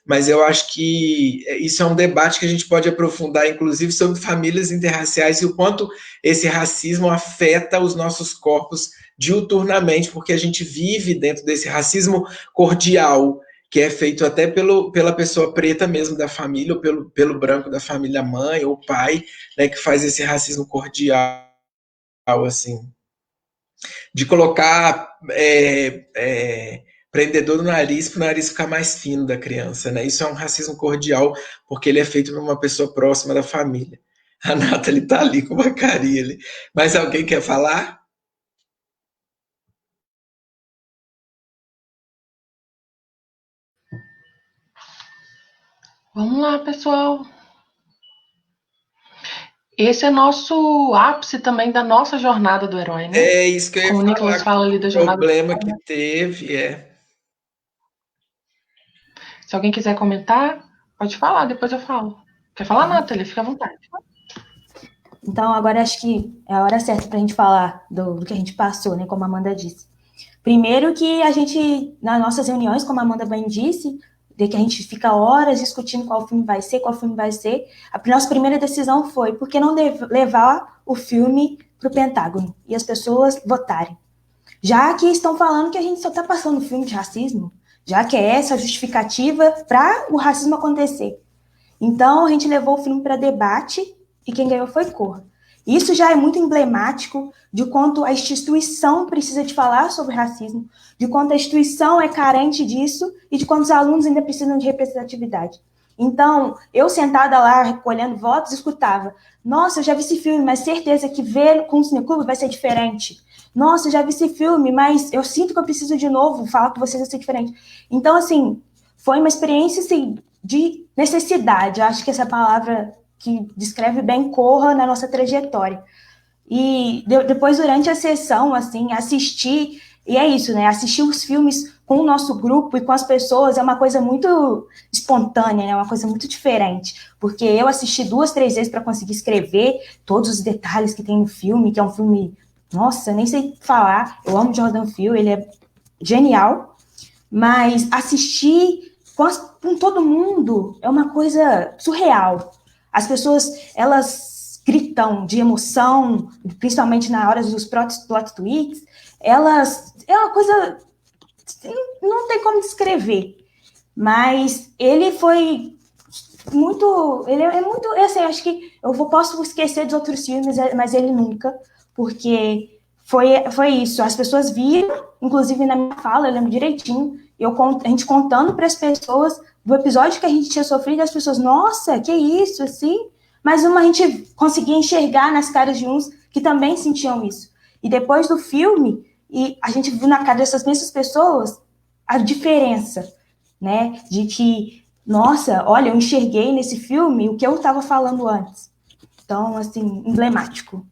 Mas eu acho que isso é um debate que a gente pode aprofundar, inclusive, sobre famílias interraciais e o quanto esse racismo afeta os nossos corpos diuturnamente, porque a gente vive dentro desse racismo cordial, que é feito até pela pessoa preta mesmo da família, ou pelo branco da família, mãe ou pai, né, que faz esse racismo cordial, assim, de colocar prendedor no nariz para o nariz ficar mais fino da criança, né? Isso é um racismo cordial, porque ele é feito por uma pessoa próxima da família. A Nathalie tá ali com uma carinha ali. Mas alguém quer falar? Vamos lá, pessoal. Esse é nosso ápice também da nossa jornada do herói, né? É isso que eu ia Como o Nicolas fala ali da o jornada. problema que teve, Se alguém quiser comentar, pode falar, depois eu falo. Quer falar, Nathalie? Fica à vontade. Então, agora acho que é a hora certa para a gente falar do que a gente passou, né? Como a Amanda disse. Primeiro que a gente, nas nossas reuniões, como a Amanda bem disse, de que a gente fica horas discutindo qual filme vai ser, a nossa primeira decisão foi por que não levar o filme para o Pentágono e as pessoas votarem. Já que estão falando que a gente só está passando filme de racismo, já que é essa a justificativa para o racismo acontecer. Então, a gente levou o filme para debate e quem ganhou foi Corra. Isso já é muito emblemático de quanto a instituição precisa de falar sobre racismo, de quanto a instituição é carente disso e de quanto os alunos ainda precisam de representatividade. Então, eu sentada lá, recolhendo votos, escutava: nossa, eu já vi esse filme, mas certeza que ver com o Cineclube vai ser diferente. Nossa, eu já vi esse filme, mas eu sinto que eu preciso de novo falar com vocês vai ser diferente. Então, assim, foi uma experiência assim, de necessidade. Eu acho que essa palavra que descreve bem Corra na nossa trajetória. E depois, durante a sessão, assim, assistir, e é isso, né? Assistir os filmes com o nosso grupo e com as pessoas é uma coisa muito espontânea, né? Uma coisa muito diferente. Porque eu assisti 2, 3 vezes para conseguir escrever todos os detalhes que tem no filme, que é um filme, nossa, nem sei falar. Eu amo Jordan Peele, ele é genial. Mas assistir com todo mundo é uma coisa surreal. As pessoas, elas gritam de emoção, principalmente na hora dos plot twists, é uma coisa, não tem como descrever, mas ele foi muito, ele é muito, assim, acho que posso esquecer dos outros filmes, mas ele nunca, porque foi isso, as pessoas viram, inclusive na minha fala, eu lembro direitinho, a gente contando para as pessoas do episódio que a gente tinha sofrido, as pessoas, nossa, que isso, assim, mas a gente conseguia enxergar nas caras de uns que também sentiam isso. E depois do filme, e a gente viu na cara dessas mesmas pessoas a diferença, né, de que, nossa, olha, eu enxerguei nesse filme o que eu estava falando antes. Então, assim, emblemático.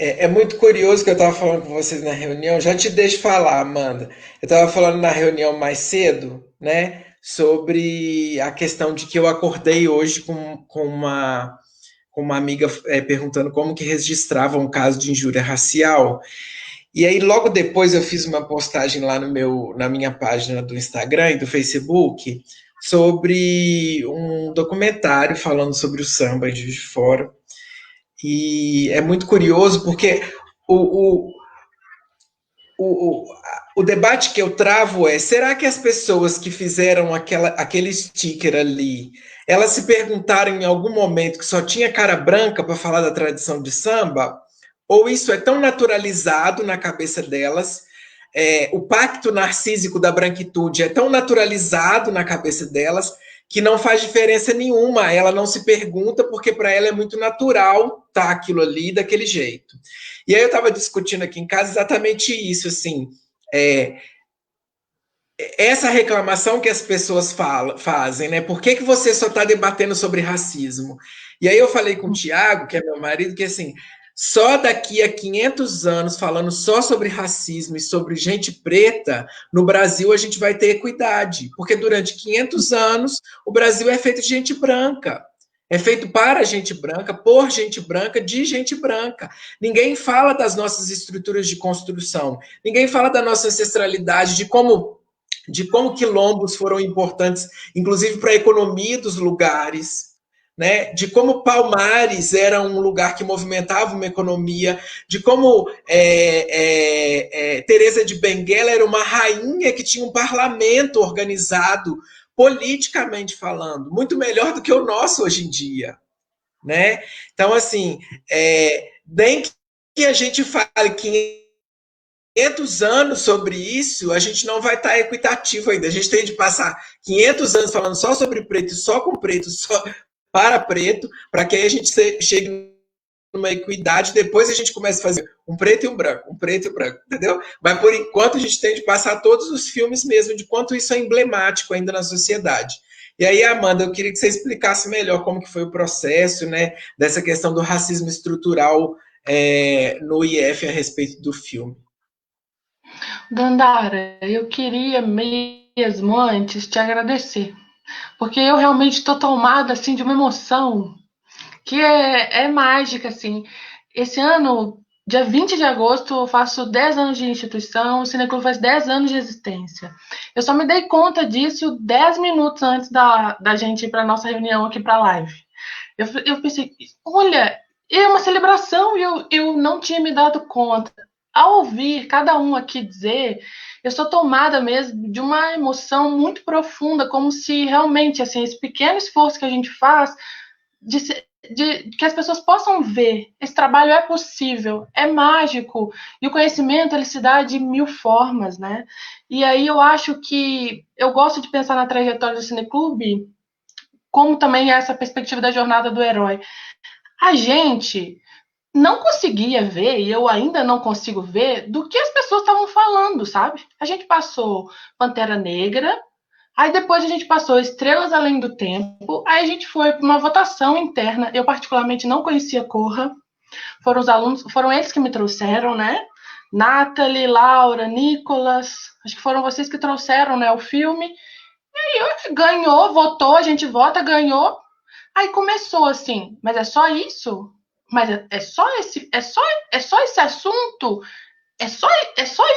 É muito curioso que eu estava falando com vocês na reunião, já te deixo falar, Amanda. Eu estava falando na reunião mais cedo, né, sobre a questão de que eu acordei hoje com uma amiga perguntando como que registrava um caso de injúria racial. E aí, logo depois, eu fiz uma postagem lá na minha página do Instagram e do Facebook sobre um documentário falando sobre o samba em Juiz de Fora. E é muito curioso porque o debate que eu travo é: será que as pessoas que fizeram aquele sticker ali, elas se perguntaram em algum momento que só tinha cara branca para falar da tradição de samba? Ou isso é tão naturalizado na cabeça delas, o pacto narcísico da branquitude é tão naturalizado na cabeça delas, que não faz diferença nenhuma, ela não se pergunta, porque para ela é muito natural estar aquilo ali daquele jeito. E aí eu estava discutindo aqui em casa exatamente isso, assim, essa reclamação que as pessoas fazem, né? Por que você só está debatendo sobre racismo? E aí eu falei com o Tiago, que é meu marido, que assim, só daqui a 500 anos, falando só sobre racismo e sobre gente preta, no Brasil a gente vai ter equidade, porque durante 500 anos o Brasil é feito de gente branca, é feito para gente branca, por gente branca, de gente branca. Ninguém fala das nossas estruturas de construção, ninguém fala da nossa ancestralidade, de como quilombos foram importantes, inclusive para a economia dos lugares, né, de como Palmares era um lugar que movimentava uma economia, de como Teresa de Benguela era uma rainha que tinha um parlamento organizado, politicamente falando, muito melhor do que o nosso hoje em dia, né? Então, assim, nem que a gente fale 500 anos sobre isso, a gente não vai estar equitativo ainda. A gente tem de passar 500 anos falando só sobre preto, só com preto, só para preto, para que aí a gente chegue numa equidade, depois a gente começa a fazer um preto e um branco, entendeu? Mas por enquanto a gente tem de passar todos os filmes mesmo, de quanto isso é emblemático ainda na sociedade. E aí, Amanda, eu queria que você explicasse melhor como que foi o processo, né, dessa questão do racismo estrutural no IF a respeito do filme. Dandara, eu queria mesmo antes te agradecer, porque eu realmente estou tomada assim de uma emoção que é mágica, assim. Esse ano, dia 20 de agosto, eu faço 10 anos de instituição, o Cineclube faz 10 anos de existência. Eu só me dei conta disso 10 minutos antes da gente ir para a nossa reunião aqui para a live. Eu pensei, olha, é uma celebração e eu não tinha me dado conta. Ao ouvir cada um aqui dizer, eu sou tomada mesmo de uma emoção muito profunda, como se realmente, assim, esse pequeno esforço que a gente faz, de que as pessoas possam ver, esse trabalho é possível, é mágico, e o conhecimento ele se dá de 1000 formas, né? E aí eu acho que eu gosto de pensar na trajetória do Cineclube como também essa perspectiva da jornada do herói. A gente não conseguia ver, e eu ainda não consigo ver, do que as pessoas estavam falando, sabe? A gente passou Pantera Negra, aí depois a gente passou Estrelas Além do Tempo, aí a gente foi para uma votação interna, eu particularmente não conhecia Corra, foram os alunos, foram eles que me trouxeram, né? Nathalie, Laura, Nicolas, acho que foram vocês que trouxeram, né, o filme, e aí ganhou, votou, a gente vota, ganhou, aí começou assim, mas é só isso? Mas é só esse assunto? É só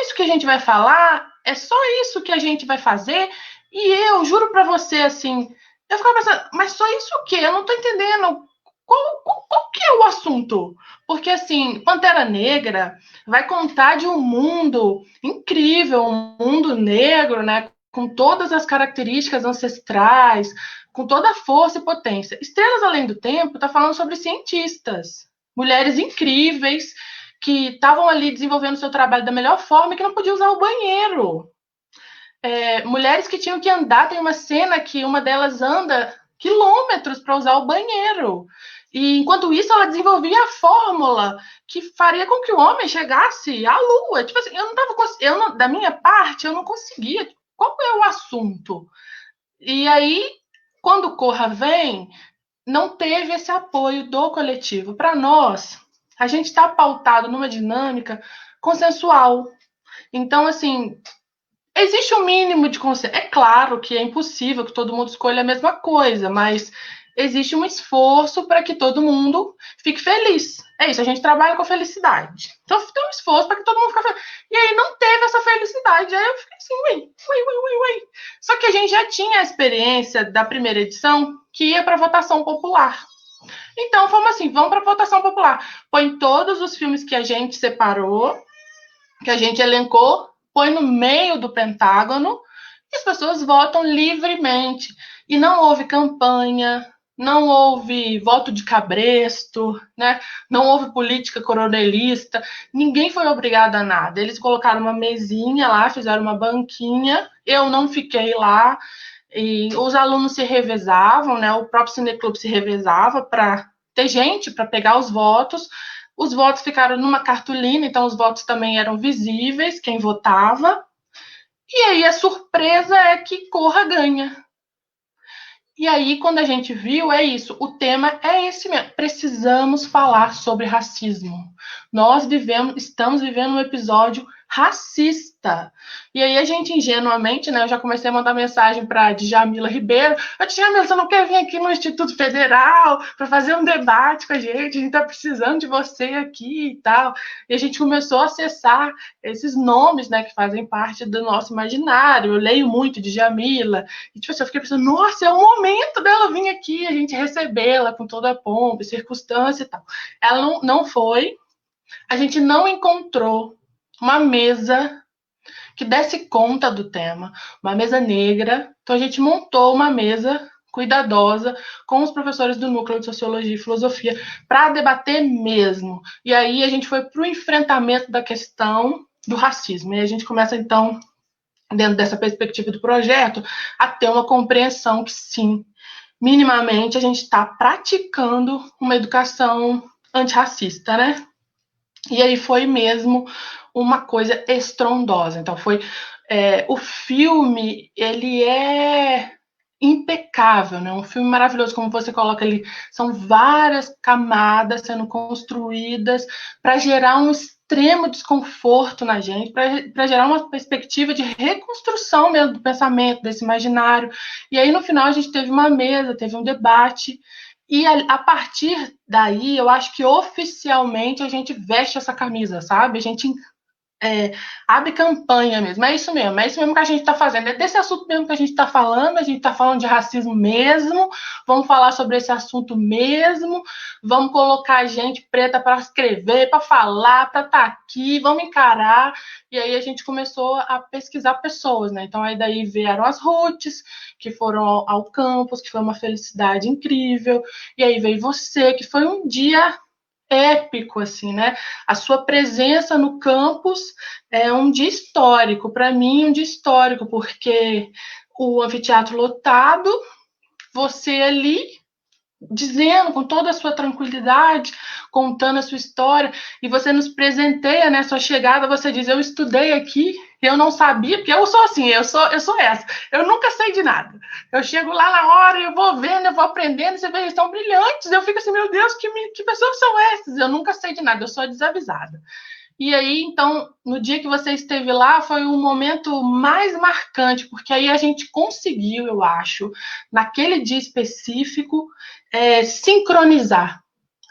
isso que a gente vai falar? É só isso que a gente vai fazer? E eu juro pra você, assim, eu ficava pensando, mas só isso o quê? Eu não tô entendendo. Qual que é o assunto? Porque, assim, Pantera Negra vai contar de um mundo incrível, um mundo negro, né? Com todas as características ancestrais, com toda a força e potência. Estrelas Além do Tempo está falando sobre cientistas, mulheres incríveis que estavam ali desenvolvendo seu trabalho da melhor forma e que não podiam usar o banheiro. Mulheres que tinham que andar, tem uma cena que uma delas anda quilômetros para usar o banheiro. E enquanto isso, ela desenvolvia a fórmula que faria com que o homem chegasse à Lua. Tipo assim, da minha parte, eu não conseguia. Qual é o assunto? E aí, quando Corra vem, não teve esse apoio do coletivo. Para nós, a gente está pautado numa dinâmica consensual. Então, assim, existe um mínimo de consenso. É claro que é impossível que todo mundo escolha a mesma coisa, mas existe um esforço para que todo mundo fique feliz. É isso, a gente trabalha com felicidade. Então tem um esforço para que todo mundo fique feliz. E aí não teve essa felicidade. Aí eu fiquei assim, uai. Só que a gente já tinha a experiência da primeira edição que ia para votação popular. Então fomos assim, vamos para votação popular. Põe todos os filmes que a gente separou, que a gente elencou, põe no meio do pentágono e as pessoas votam livremente. E não houve campanha, não houve voto de cabresto, né? Não houve política coronelista, ninguém foi obrigado a nada. Eles colocaram uma mesinha lá, fizeram uma banquinha, eu não fiquei lá, e os alunos se revezavam, né? O próprio Cineclube se revezava para ter gente para pegar os votos. Os votos ficaram numa cartolina, então os votos também eram visíveis, quem votava. E aí a surpresa é que Corra ganha. E aí, quando a gente viu, é isso. O tema é esse mesmo. Precisamos falar sobre racismo. Nós estamos vivendo um episódio racista. E aí a gente, ingenuamente, né, eu já comecei a mandar mensagem para a Djamila Ribeiro: Djamila, você não quer vir aqui no Instituto Federal para fazer um debate com a gente está precisando de você aqui e tal. E a gente começou a acessar esses nomes, né, que fazem parte do nosso imaginário. Eu leio muito de Djamila, e tipo assim, eu fiquei pensando, nossa, é o momento dela vir aqui, a gente recebê-la com toda a pompa e circunstância e tal. Ela não foi, a gente não encontrou uma mesa que desse conta do tema, uma mesa negra. Então a gente montou uma mesa cuidadosa com os professores do Núcleo de Sociologia e Filosofia para debater mesmo. E aí a gente foi para o enfrentamento da questão do racismo. E a gente começa, então, dentro dessa perspectiva do projeto, a ter uma compreensão que, sim, minimamente a gente está praticando uma educação antirracista, né? E aí foi mesmo uma coisa estrondosa. Então foi o filme, ele é impecável, né? Um filme maravilhoso, como você coloca ali, são várias camadas sendo construídas para gerar um extremo desconforto na gente, para gerar uma perspectiva de reconstrução mesmo do pensamento, desse imaginário. E aí no final a gente teve uma mesa, teve um debate. E a partir daí, eu acho que oficialmente a gente veste essa camisa, sabe? A gente abre campanha mesmo. É isso mesmo que a gente está fazendo. É desse assunto mesmo que a gente está falando. A gente está falando de racismo mesmo. Vamos falar sobre esse assunto mesmo. Vamos colocar gente preta para escrever, para falar, para estar aqui. Vamos encarar. E aí a gente começou a pesquisar pessoas, né? Então aí daí vieram as Ruths, que foram ao campus, que foi uma felicidade incrível. E aí veio você, que foi um dia épico, assim, né? A sua presença no campus é um dia histórico, para mim, um dia histórico, porque o anfiteatro lotado, você ali dizendo com toda a sua tranquilidade, contando a sua história, e você nos presenteia, né? Sua chegada, você diz: eu estudei aqui, eu não sabia, porque eu sou assim, eu sou essa, eu nunca sei de nada. Eu chego lá na hora, eu vou vendo, eu vou aprendendo, você vê, eles estão brilhantes, eu fico assim, meu Deus, que pessoas são essas? Eu nunca sei de nada, eu sou desavisada. E aí, então, no dia que você esteve lá, foi um momento mais marcante, porque aí a gente conseguiu, eu acho, naquele dia específico, sincronizar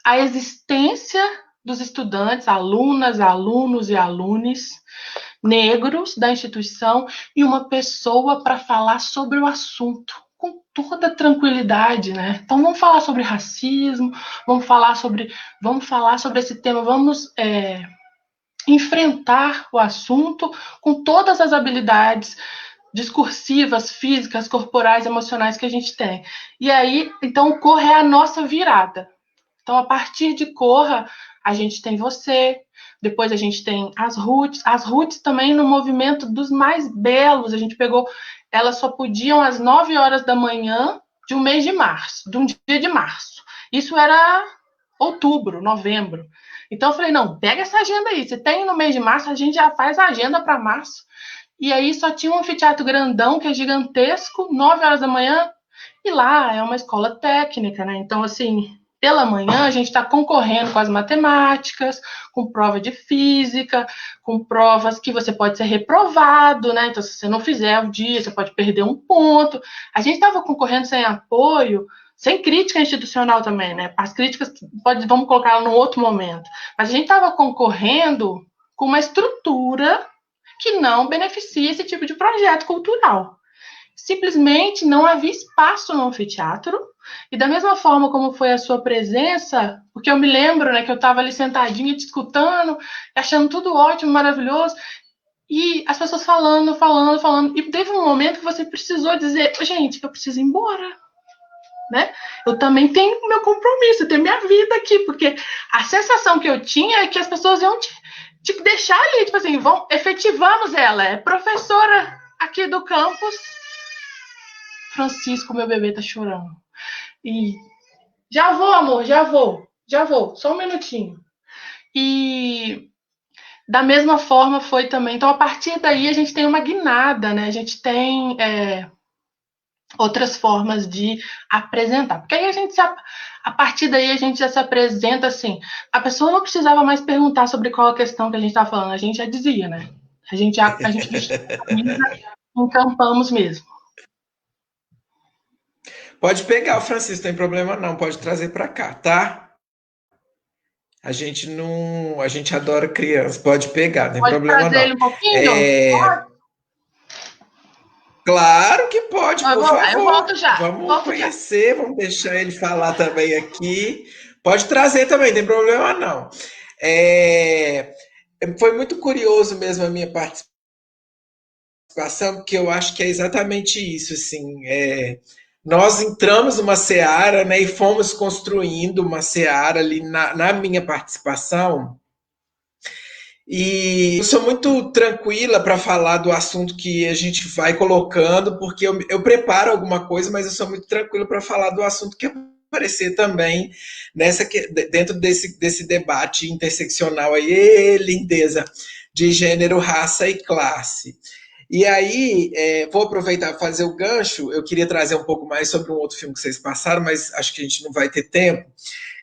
a existência dos estudantes, alunas, alunos e alunos negros da instituição e uma pessoa para falar sobre o assunto com toda tranquilidade, né? Então vamos falar sobre racismo, vamos falar sobre esse tema, vamos enfrentar o assunto com todas as habilidades discursivas, físicas, corporais, emocionais que a gente tem. E aí, então, Corra é a nossa virada. Então, a partir de Corra, a gente tem você, depois a gente tem as Ruths também no movimento dos mais belos, a gente pegou, elas só podiam às 9 horas da manhã de um mês de março, de um dia de março. Isso era outubro, novembro. Então, eu falei, não, pega essa agenda aí, você tem no mês de março, a gente já faz a agenda para março. E aí só tinha um anfiteatro grandão, que é gigantesco, 9 horas da manhã, e lá é uma escola técnica, né? Então, assim, pela manhã a gente está concorrendo com as matemáticas, com prova de física, com provas que você pode ser reprovado, né? Então, se você não fizer o dia, você pode perder um ponto. A gente estava concorrendo sem apoio, sem crítica institucional também, né? As críticas vamos colocar no outro momento. Mas a gente estava concorrendo com uma estrutura que não beneficia esse tipo de projeto cultural. Simplesmente não havia espaço no anfiteatro, e da mesma forma como foi a sua presença, porque eu me lembro, né, que eu estava ali sentadinha, te escutando, achando tudo ótimo, maravilhoso, e as pessoas falando, e teve um momento que você precisou dizer, gente, eu preciso ir embora, né? Eu também tenho o meu compromisso, eu tenho minha vida aqui, porque a sensação que eu tinha é que as pessoas iam te deixar ali, tipo assim, efetivamos ela, é professora aqui do campus. Francisco, meu bebê, tá chorando. E já vou, amor, já vou, só um minutinho. E da mesma forma foi também. Então, a partir daí, a gente tem uma guinada, né? A gente tem outras formas de apresentar. Porque aí a partir daí a gente já se apresenta assim. A pessoa não precisava mais perguntar sobre qual a questão que a gente estava falando, a gente já dizia, né? A gente vestiu a camisa, encampamos mesmo. Pode pegar, Francisco, não tem problema não, pode trazer para cá, tá? A gente não, a gente adora criança, pode pegar, não tem problema trazer não. ele um pouquinho? Claro que pode, por favor. Eu volto já. Vamos conhecer, vamos deixar ele falar também aqui. Pode trazer também, não tem problema não. Foi muito curioso mesmo a minha participação, porque eu acho que é exatamente isso, assim, nós entramos numa seara, né, e fomos construindo uma seara ali na minha participação, e eu sou muito tranquila para falar do assunto que a gente vai colocando, porque eu preparo alguma coisa, mas eu sou muito tranquila para falar do assunto que aparecer também dentro desse debate interseccional aí, lindeza, de gênero, raça e classe. E aí, vou aproveitar e fazer o gancho, eu queria trazer um pouco mais sobre um outro filme que vocês passaram, mas acho que a gente não vai ter tempo,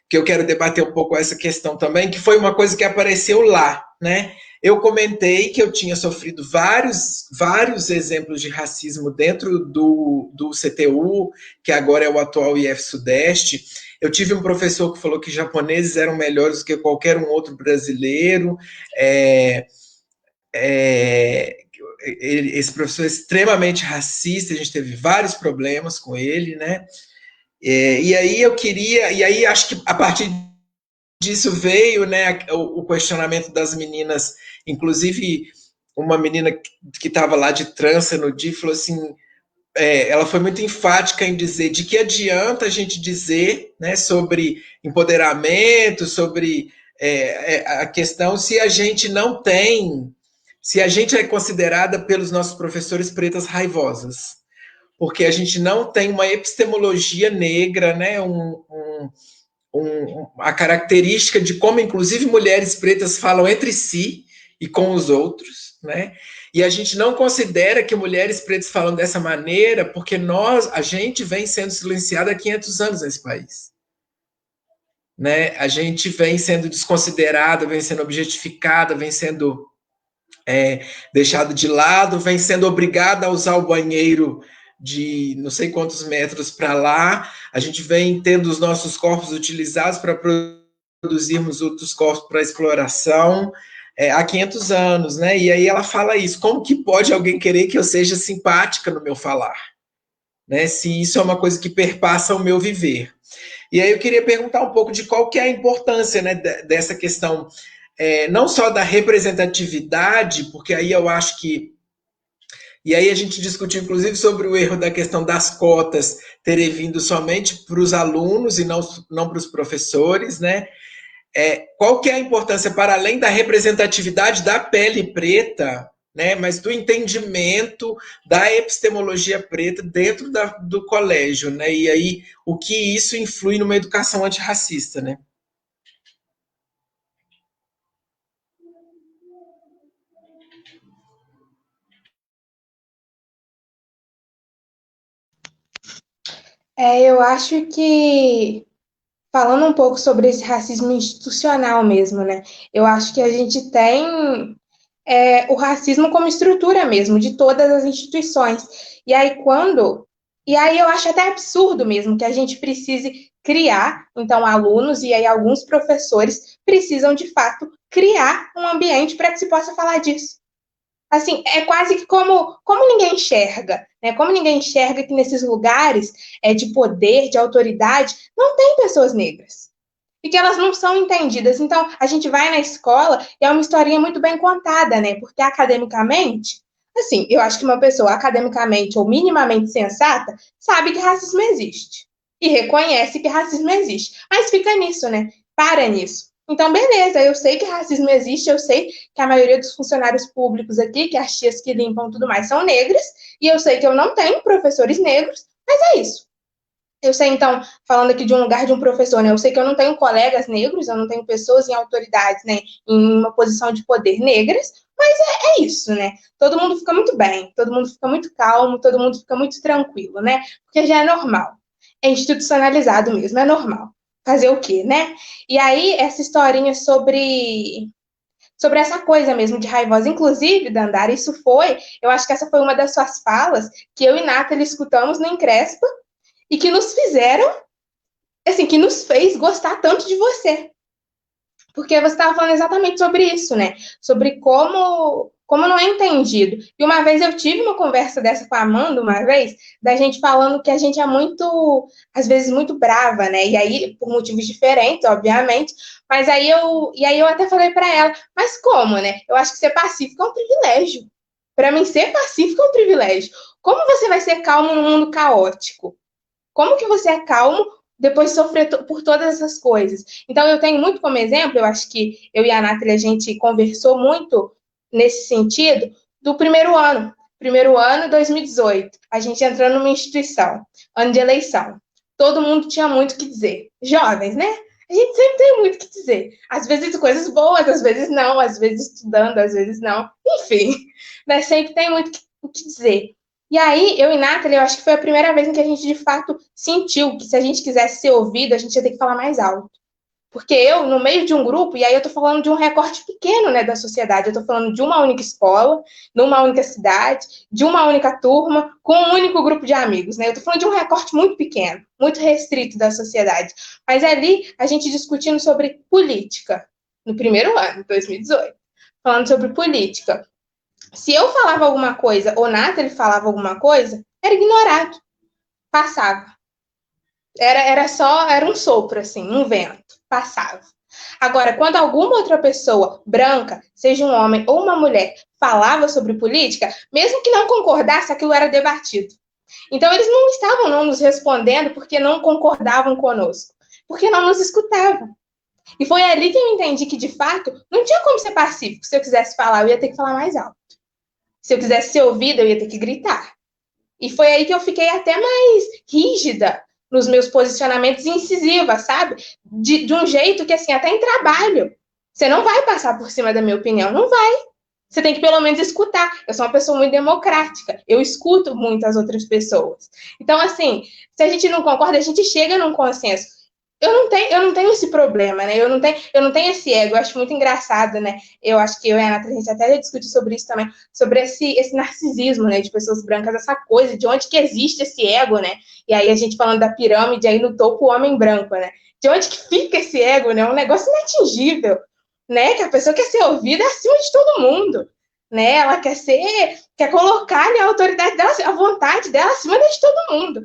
que eu quero debater um pouco essa questão também, que foi uma coisa que apareceu lá, né? Eu comentei que eu tinha sofrido vários exemplos de racismo dentro do CTU, que agora é o atual IF Sudeste. Eu tive um professor que falou que japoneses eram melhores do que qualquer um outro brasileiro. Esse professor é extremamente racista, a gente teve vários problemas com ele, né? E aí acho que a partir disso veio, né, o questionamento das meninas, inclusive uma menina que estava lá de trança no dia falou assim, ela foi muito enfática em dizer de que adianta a gente dizer, né, sobre empoderamento, sobre a questão se a gente não tem, se a gente é considerada pelos nossos professores pretas raivosas, porque a gente não tem uma epistemologia negra, né, a característica de como, inclusive, mulheres pretas falam entre si e com os outros, né? E a gente não considera que mulheres pretas falam dessa maneira porque a gente vem sendo silenciada há 500 anos nesse país. Né? A gente vem sendo desconsiderada, vem sendo objetificada, vem sendo deixado de lado, vem sendo obrigada a usar o banheiro de não sei quantos metros para lá, a gente vem tendo os nossos corpos utilizados para produzirmos outros corpos para exploração há 500 anos, né? E aí ela fala isso, como que pode alguém querer que eu seja simpática no meu falar? Né? Se isso é uma coisa que perpassa o meu viver. E aí eu queria perguntar um pouco de qual que é a importância, né, dessa questão, não só da representatividade, porque aí eu acho que e aí a gente discutiu, inclusive, sobre o erro da questão das cotas terem vindo somente para os alunos e não para os professores, né? Qual que é a importância, para além da representatividade da pele preta, né, mas do entendimento da epistemologia preta dentro do colégio, né? E aí o que isso influi numa educação antirracista, né? Eu acho que, falando um pouco sobre esse racismo institucional mesmo, né? Eu acho que a gente tem o racismo como estrutura mesmo, de todas as instituições. E aí eu acho até absurdo mesmo que a gente precise criar, então, alunos e aí alguns professores precisam, de fato, criar um ambiente para que se possa falar disso. Assim, é quase que como ninguém enxerga, né? Como ninguém enxerga que nesses lugares de poder, de autoridade, não tem pessoas negras. E que elas não são entendidas. Então, a gente vai na escola e é uma historinha muito bem contada, né? Porque academicamente, assim, eu acho que uma pessoa academicamente ou minimamente sensata sabe que racismo existe. E reconhece que racismo existe. Mas fica nisso, né? Para nisso. Então, beleza, eu sei que racismo existe, eu sei que a maioria dos funcionários públicos aqui, que as tias que limpam tudo mais, são negras, e eu sei que eu não tenho professores negros, mas é isso. Eu sei, então, falando aqui de um lugar de um professor, né? Eu sei que eu não tenho colegas negros, eu não tenho pessoas em autoridades, né? Em uma posição de poder negras, mas é isso, né? Todo mundo fica muito bem, todo mundo fica muito calmo, todo mundo fica muito tranquilo, né? Porque já é normal. É institucionalizado mesmo, é normal. Fazer o quê, né? E aí, essa historinha sobre sobre essa coisa mesmo de raivosa. Inclusive, Dandara, eu acho que essa foi uma das suas falas que eu e Nathalie escutamos no Encrespa e que nos fizeram, assim, que nos fez gostar tanto de você. Porque você estava falando exatamente sobre isso, né? Sobre como não é entendido. E uma vez eu tive uma conversa dessa com a Amanda, uma vez, da gente falando que a gente é muito, às vezes, muito brava, né? E aí, por motivos diferentes, obviamente, mas aí eu até falei para ela, mas como, né? Eu acho que ser pacífico é um privilégio. Para mim, ser pacífico é um privilégio. Como você vai ser calmo num mundo caótico? Como que você é calmo depois de sofrer por todas essas coisas? Então, eu tenho muito como exemplo, eu acho que eu e a Nathalie, a gente conversou muito nesse sentido, do primeiro ano. Primeiro ano, 2018. A gente entrando numa instituição, ano de eleição. Todo mundo tinha muito o que dizer. Jovens, né? A gente sempre tem muito o que dizer. Às vezes coisas boas, às vezes não, às vezes estudando, às vezes não. Enfim, mas sempre tem muito o que dizer. E aí, eu e Nathalie, eu acho que foi a primeira vez em que a gente, de fato, sentiu que se a gente quisesse ser ouvido, a gente ia ter que falar mais alto. Porque eu, no meio de um grupo, e aí eu tô falando de um recorte pequeno, né, da sociedade, eu tô falando de uma única escola, numa única cidade, de uma única turma, com um único grupo de amigos, né? Eu tô falando de um recorte muito pequeno, muito restrito da sociedade. Mas ali, a gente discutindo sobre política, no primeiro ano, 2018, falando sobre política. Se eu falava alguma coisa, ou Nathalie falava alguma coisa, era ignorado, passava. Era um sopro, assim, um vento, passava. Agora, quando alguma outra pessoa branca, seja um homem ou uma mulher, falava sobre política, mesmo que não concordasse, aquilo era debatido. Então, eles não estavam não nos respondendo porque não concordavam conosco, porque não nos escutavam. E foi ali que eu entendi que, de fato, não tinha como ser pacífico. Se eu quisesse falar, eu ia ter que falar mais alto. Se eu quisesse ser ouvida, eu ia ter que gritar. E foi aí que eu fiquei até mais rígida nos meus posicionamentos, incisiva, sabe? De um jeito que, assim, até em trabalho, você não vai passar por cima da minha opinião, não vai. Você tem que pelo menos escutar. Eu sou uma pessoa muito democrática, eu escuto muito as outras pessoas. Então, assim, se a gente não concorda, a gente chega num consenso. Eu não tenho esse problema, né? Eu não tenho esse ego. Eu acho muito engraçado, né? Eu acho que eu e a Ana, a gente até já discutiu sobre isso também, sobre esse narcisismo, né? De pessoas brancas, essa coisa, de onde que existe esse ego, né? E aí a gente falando da pirâmide, aí no topo o homem branco, né? De onde que fica esse ego, né? Um negócio inatingível, né? Que a pessoa quer ser ouvida acima de todo mundo, né? Ela quer colocar, né, a autoridade dela, a vontade dela acima de todo mundo.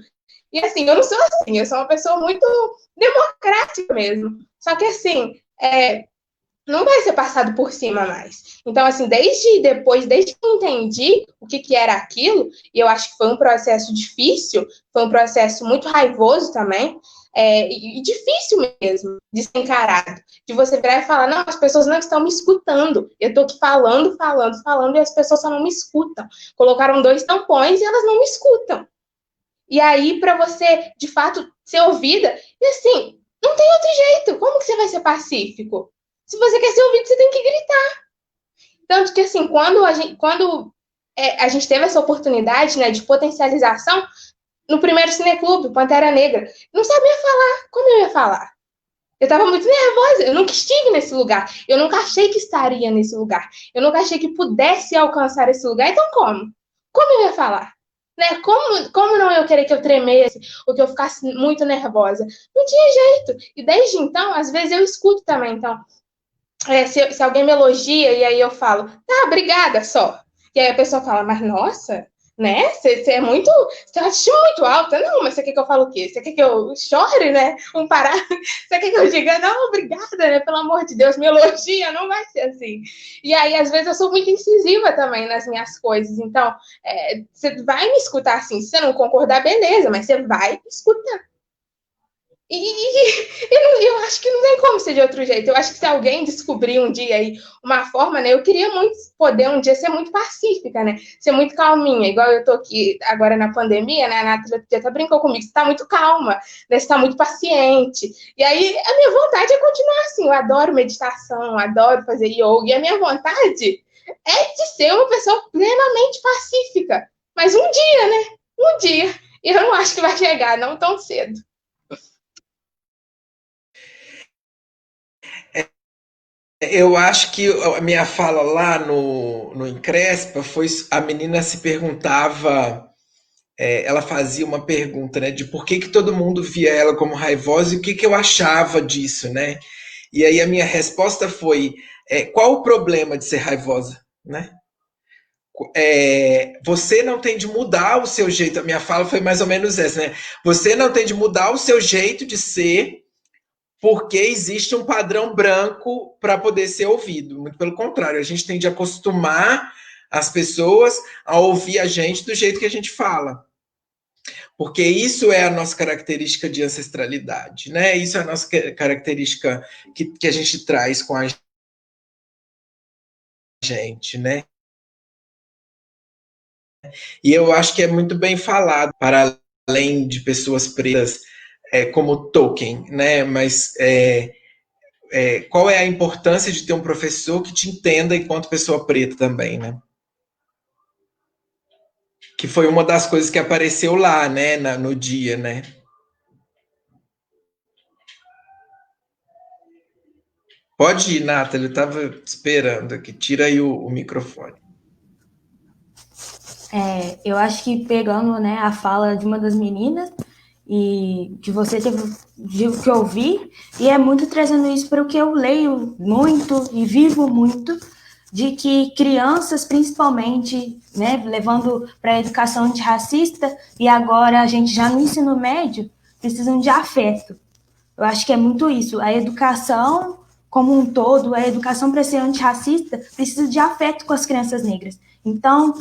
E assim, eu não sou assim, eu sou uma pessoa muito democrática mesmo. Só que assim, não vai ser passado por cima mais. Então, assim, desde que eu entendi o que era aquilo, e eu acho que foi um processo difícil, foi um processo muito raivoso também, e difícil mesmo de ser encarado. De você virar e falar, não, as pessoas não estão me escutando. Eu estou aqui falando, e as pessoas só não me escutam. Colocaram 2 tampões e elas não me escutam. E aí, para você, de fato, ser ouvida, e assim, não tem outro jeito. Como que você vai ser pacífico? Se você quer ser ouvido, você tem que gritar. Tanto que, assim, quando a gente teve essa oportunidade, né, de potencialização, no primeiro cineclube, Pantera Negra, não sabia falar. Como eu ia falar? Eu estava muito nervosa, eu nunca estive nesse lugar. Eu nunca achei que estaria nesse lugar. Eu nunca achei que pudesse alcançar esse lugar. Então, como? Como eu ia falar? Né? Como não eu querer que eu tremesse ou que eu ficasse muito nervosa? Não tinha jeito. E desde então, às vezes eu escuto também. Então, se alguém me elogia e aí eu falo, tá, obrigada só. E aí a pessoa fala, mas nossa, né? Você tem autoestima muito alta. Não, mas você quer que eu fale o quê? Você quer que eu chore, né? Você quer que eu diga, não, obrigada, né? Pelo amor de Deus, me elogia, não vai ser assim. E aí, às vezes, eu sou muito incisiva também nas minhas coisas. Então, você vai me escutar assim. Se você não concordar, beleza, mas você vai escutar. Eu acho que não tem como ser de outro jeito. Eu acho que se alguém descobrir um dia aí uma forma, né? Eu queria muito poder um dia ser muito pacífica, né? Ser muito calminha, igual eu tô aqui agora na pandemia, né? A Nathalie até brincou comigo, você tá muito calma, né? Você tá muito paciente. E aí a minha vontade é continuar assim. Eu adoro meditação, adoro fazer yoga, e a minha vontade é de ser uma pessoa plenamente pacífica. Mas um dia, né? Um dia. E eu não acho que vai chegar, não tão cedo. Eu acho que a minha fala lá no Encrespa foi a menina se perguntava, ela fazia uma pergunta, né, de por que todo mundo via ela como raivosa e o que eu achava disso, né? E aí a minha resposta foi, qual o problema de ser raivosa, né? Você não tem de mudar o seu jeito, a minha fala foi mais ou menos essa, né? Você não tem de mudar o seu jeito de ser porque existe um padrão branco para poder ser ouvido. Muito pelo contrário, a gente tem de acostumar as pessoas a ouvir a gente do jeito que a gente fala. Porque isso é a nossa característica de ancestralidade, né? Isso é a nossa característica que a gente traz com a gente, né? E eu acho que é muito bem falado, para além de pessoas pretas como Tolkien, né? Mas qual é a importância de ter um professor que te entenda enquanto pessoa preta também, né? Que foi uma das coisas que apareceu lá, né, no dia, né? Pode ir, Nathalie, eu estava esperando aqui. Tira aí o microfone. Eu acho que pegando, né, a fala de uma das meninas e que você teve que ouvir, e é muito trazendo isso para o que eu leio muito e vivo muito, de que crianças, principalmente, né, levando para a educação antirracista, e agora a gente já no ensino médio, precisam de afeto. Eu acho que é muito isso. A educação como um todo, a educação para ser antirracista, precisa de afeto com as crianças negras. Então,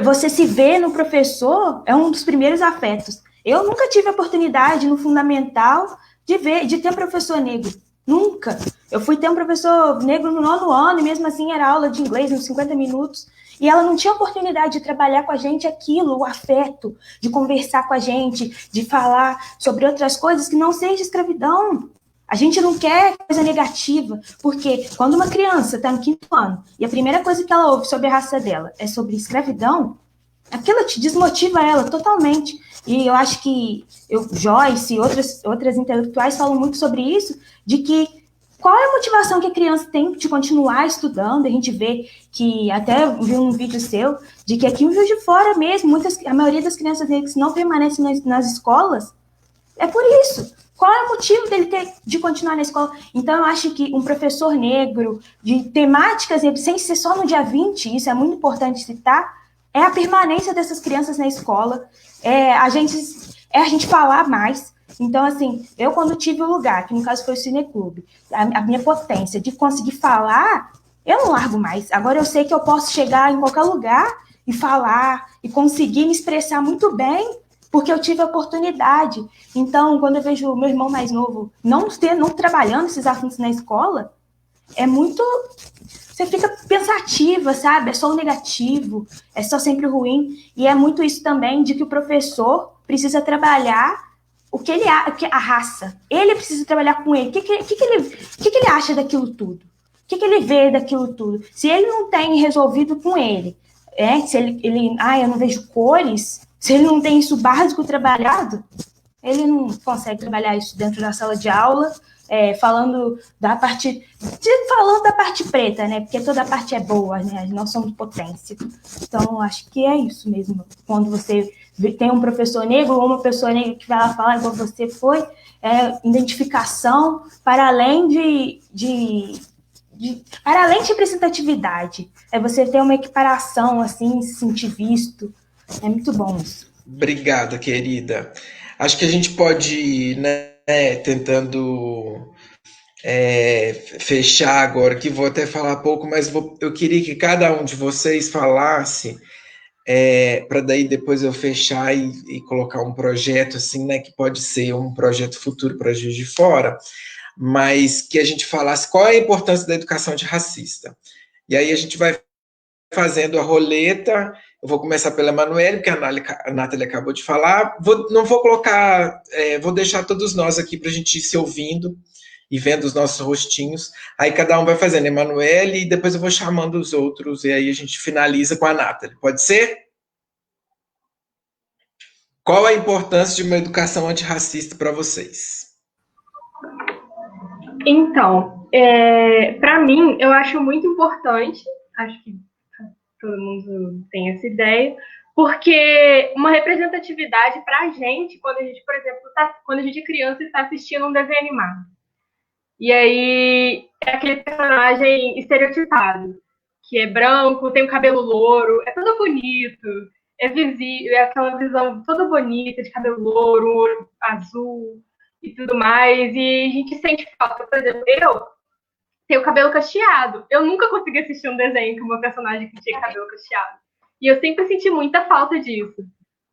você se ver no professor é um dos primeiros afetos. Eu nunca tive a oportunidade no fundamental de ter um professor negro. Nunca. Eu fui ter um professor negro no 9º ano, e mesmo assim era aula de inglês uns 50 minutos. E ela não tinha oportunidade de trabalhar com a gente aquilo, o afeto, de conversar com a gente, de falar sobre outras coisas que não seja escravidão. A gente não quer coisa negativa, porque quando uma criança está no 5º ano e a primeira coisa que ela ouve sobre a raça dela é sobre escravidão, aquilo te desmotiva ela totalmente. E eu acho que Joyce e outras intelectuais falam muito sobre isso, de que qual é a motivação que a criança tem de continuar estudando. A gente vê que, até vi um vídeo seu, de que aqui em Juiz de Fora mesmo, a maioria das crianças negras não permanecem nas escolas, é por isso. Qual é o motivo dele de continuar na escola? Então, eu acho que um professor negro, de temáticas negras, sem ser só no dia 20, isso é muito importante citar, é a permanência dessas crianças na escola, a gente falar mais. Então, assim, eu quando tive o lugar, que no caso foi o Cineclube, a minha potência de conseguir falar, eu não largo mais. Agora eu sei que eu posso chegar em qualquer lugar e falar, e conseguir me expressar muito bem, porque eu tive a oportunidade. Então, quando eu vejo o meu irmão mais novo não trabalhando esses assuntos na escola, é muito... Você fica pensativa, sabe? É só o negativo, é só sempre o ruim. E é muito isso também de que o professor precisa trabalhar a raça. Ele precisa trabalhar com ele. O que ele acha daquilo tudo? O que ele vê daquilo tudo? Se ele não tem resolvido com ele, se eu não vejo cores, se ele não tem isso básico trabalhado, ele não consegue trabalhar isso dentro da sala de aula, falando da parte preta, né? Porque toda a parte é boa, né? Nós somos potência. Então, acho que é isso mesmo. Quando você tem um professor negro ou uma pessoa negra que vai lá falar igual você foi, identificação para além para além de representatividade. É você ter uma equiparação, assim, se sentir visto. É muito bom isso. Obrigada, querida. Acho que a gente pode ir, né, tentando fechar agora, que vou até falar pouco, mas eu queria que cada um de vocês falasse, para daí depois eu fechar e colocar um projeto, assim, né, que pode ser um projeto futuro para Juiz de Fora, mas que a gente falasse qual é a importância da educação antirracista. E aí a gente vai fazendo a roleta. Eu vou começar pela Emanuele, porque a Nathalie acabou de falar. Não vou colocar, vou deixar todos nós aqui para a gente ir se ouvindo e vendo os nossos rostinhos. Aí cada um vai fazendo Emanuele e depois eu vou chamando os outros e aí a gente finaliza com a Nathalie. Pode ser? Qual a importância de uma educação antirracista para vocês? Então, Para mim, eu acho muito importante, acho que todo mundo tem essa ideia, porque uma representatividade para a gente, quando a gente, por exemplo, quando a gente é criança e está assistindo um desenho animado. E aí é aquele personagem estereotipado, que é branco, tem o cabelo louro, é tudo bonito, é visível, é aquela visão toda bonita de cabelo louro, olho azul e tudo mais. E a gente sente falta, por exemplo, eu tenho cabelo cacheado. Eu nunca consegui assistir um desenho com uma personagem que tinha cabelo cacheado. E eu sempre senti muita falta disso.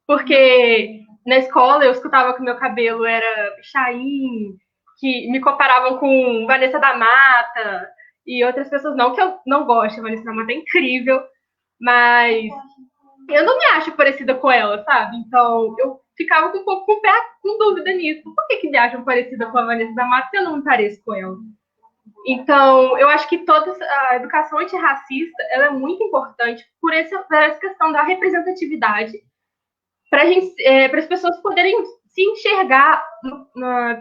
Porque na escola eu escutava que meu cabelo era Chain, que me comparavam com Vanessa da Mata e outras pessoas. Não que eu não goste, a Vanessa da Mata é incrível, mas eu não me acho parecida com ela, sabe? Então eu ficava com um pouco com, pé, com dúvida nisso. Por que me acham parecida com a Vanessa da Mata se eu não me pareço com ela? Então, eu acho que toda a educação antirracista ela é muito importante por essa questão da representatividade para as pessoas poderem se enxergar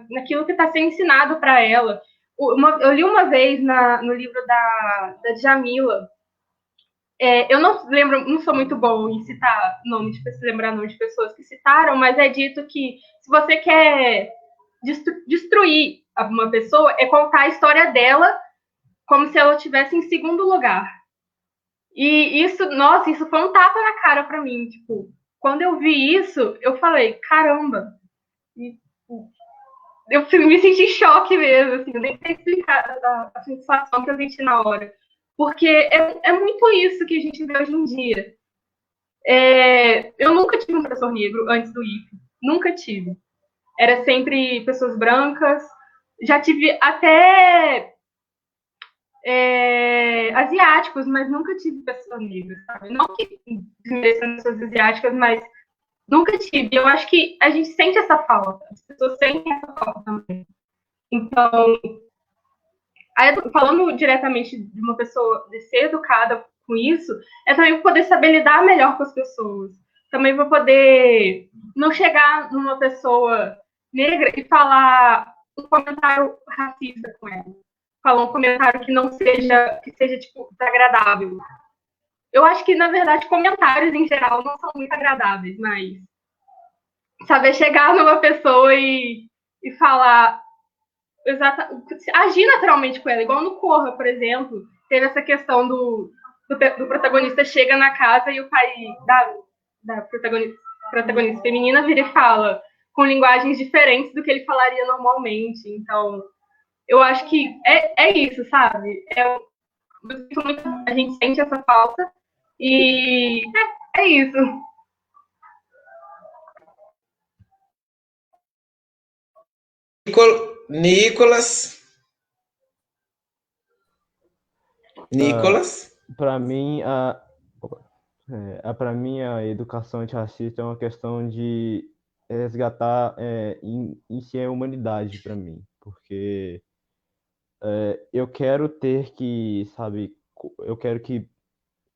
naquilo que está sendo ensinado para ela. Eu li uma vez no livro da Djamila. Eu não lembro, não sou muito bom em citar lembrar nome de pessoas que citaram, mas é dito que se você quer destruir uma pessoa, é contar a história dela como se ela estivesse em segundo lugar. E isso, nossa, isso foi um tapa na cara para mim. Tipo, quando eu vi isso, eu falei, caramba. Eu me senti em choque mesmo, assim, eu nem sei explicar a sensação que eu senti na hora. Porque é muito isso que a gente vê hoje em dia. Eu nunca tive um professor negro antes do IFE. Nunca tive. Era sempre pessoas brancas. Já tive até asiáticos, mas nunca tive pessoas negras, sabe? Não que desmerecendo pessoas asiáticas, mas nunca tive. Eu acho que a gente sente essa falta. As pessoas sentem essa falta também. Então, falando diretamente de uma pessoa de ser educada com isso, é também poder saber lidar melhor com as pessoas. Também para poder não chegar numa pessoa negra e falar um comentário racista com ela. Falar um comentário que não seja, que seja, tipo, desagradável. Eu acho que, na verdade, comentários em geral não são muito agradáveis, mas saber chegar numa pessoa e falar agir naturalmente com ela, igual no Corra, por exemplo, teve essa questão do protagonista chega na casa e o pai da protagonista feminina vira e fala com linguagens diferentes do que ele falaria normalmente. Então, eu acho que é isso, sabe? A gente sente essa falta e é isso. Nicolas. Para mim, para mim, a educação antirracista é uma questão de resgatar em si a humanidade para mim, porque eu quero ter que, sabe, eu quero que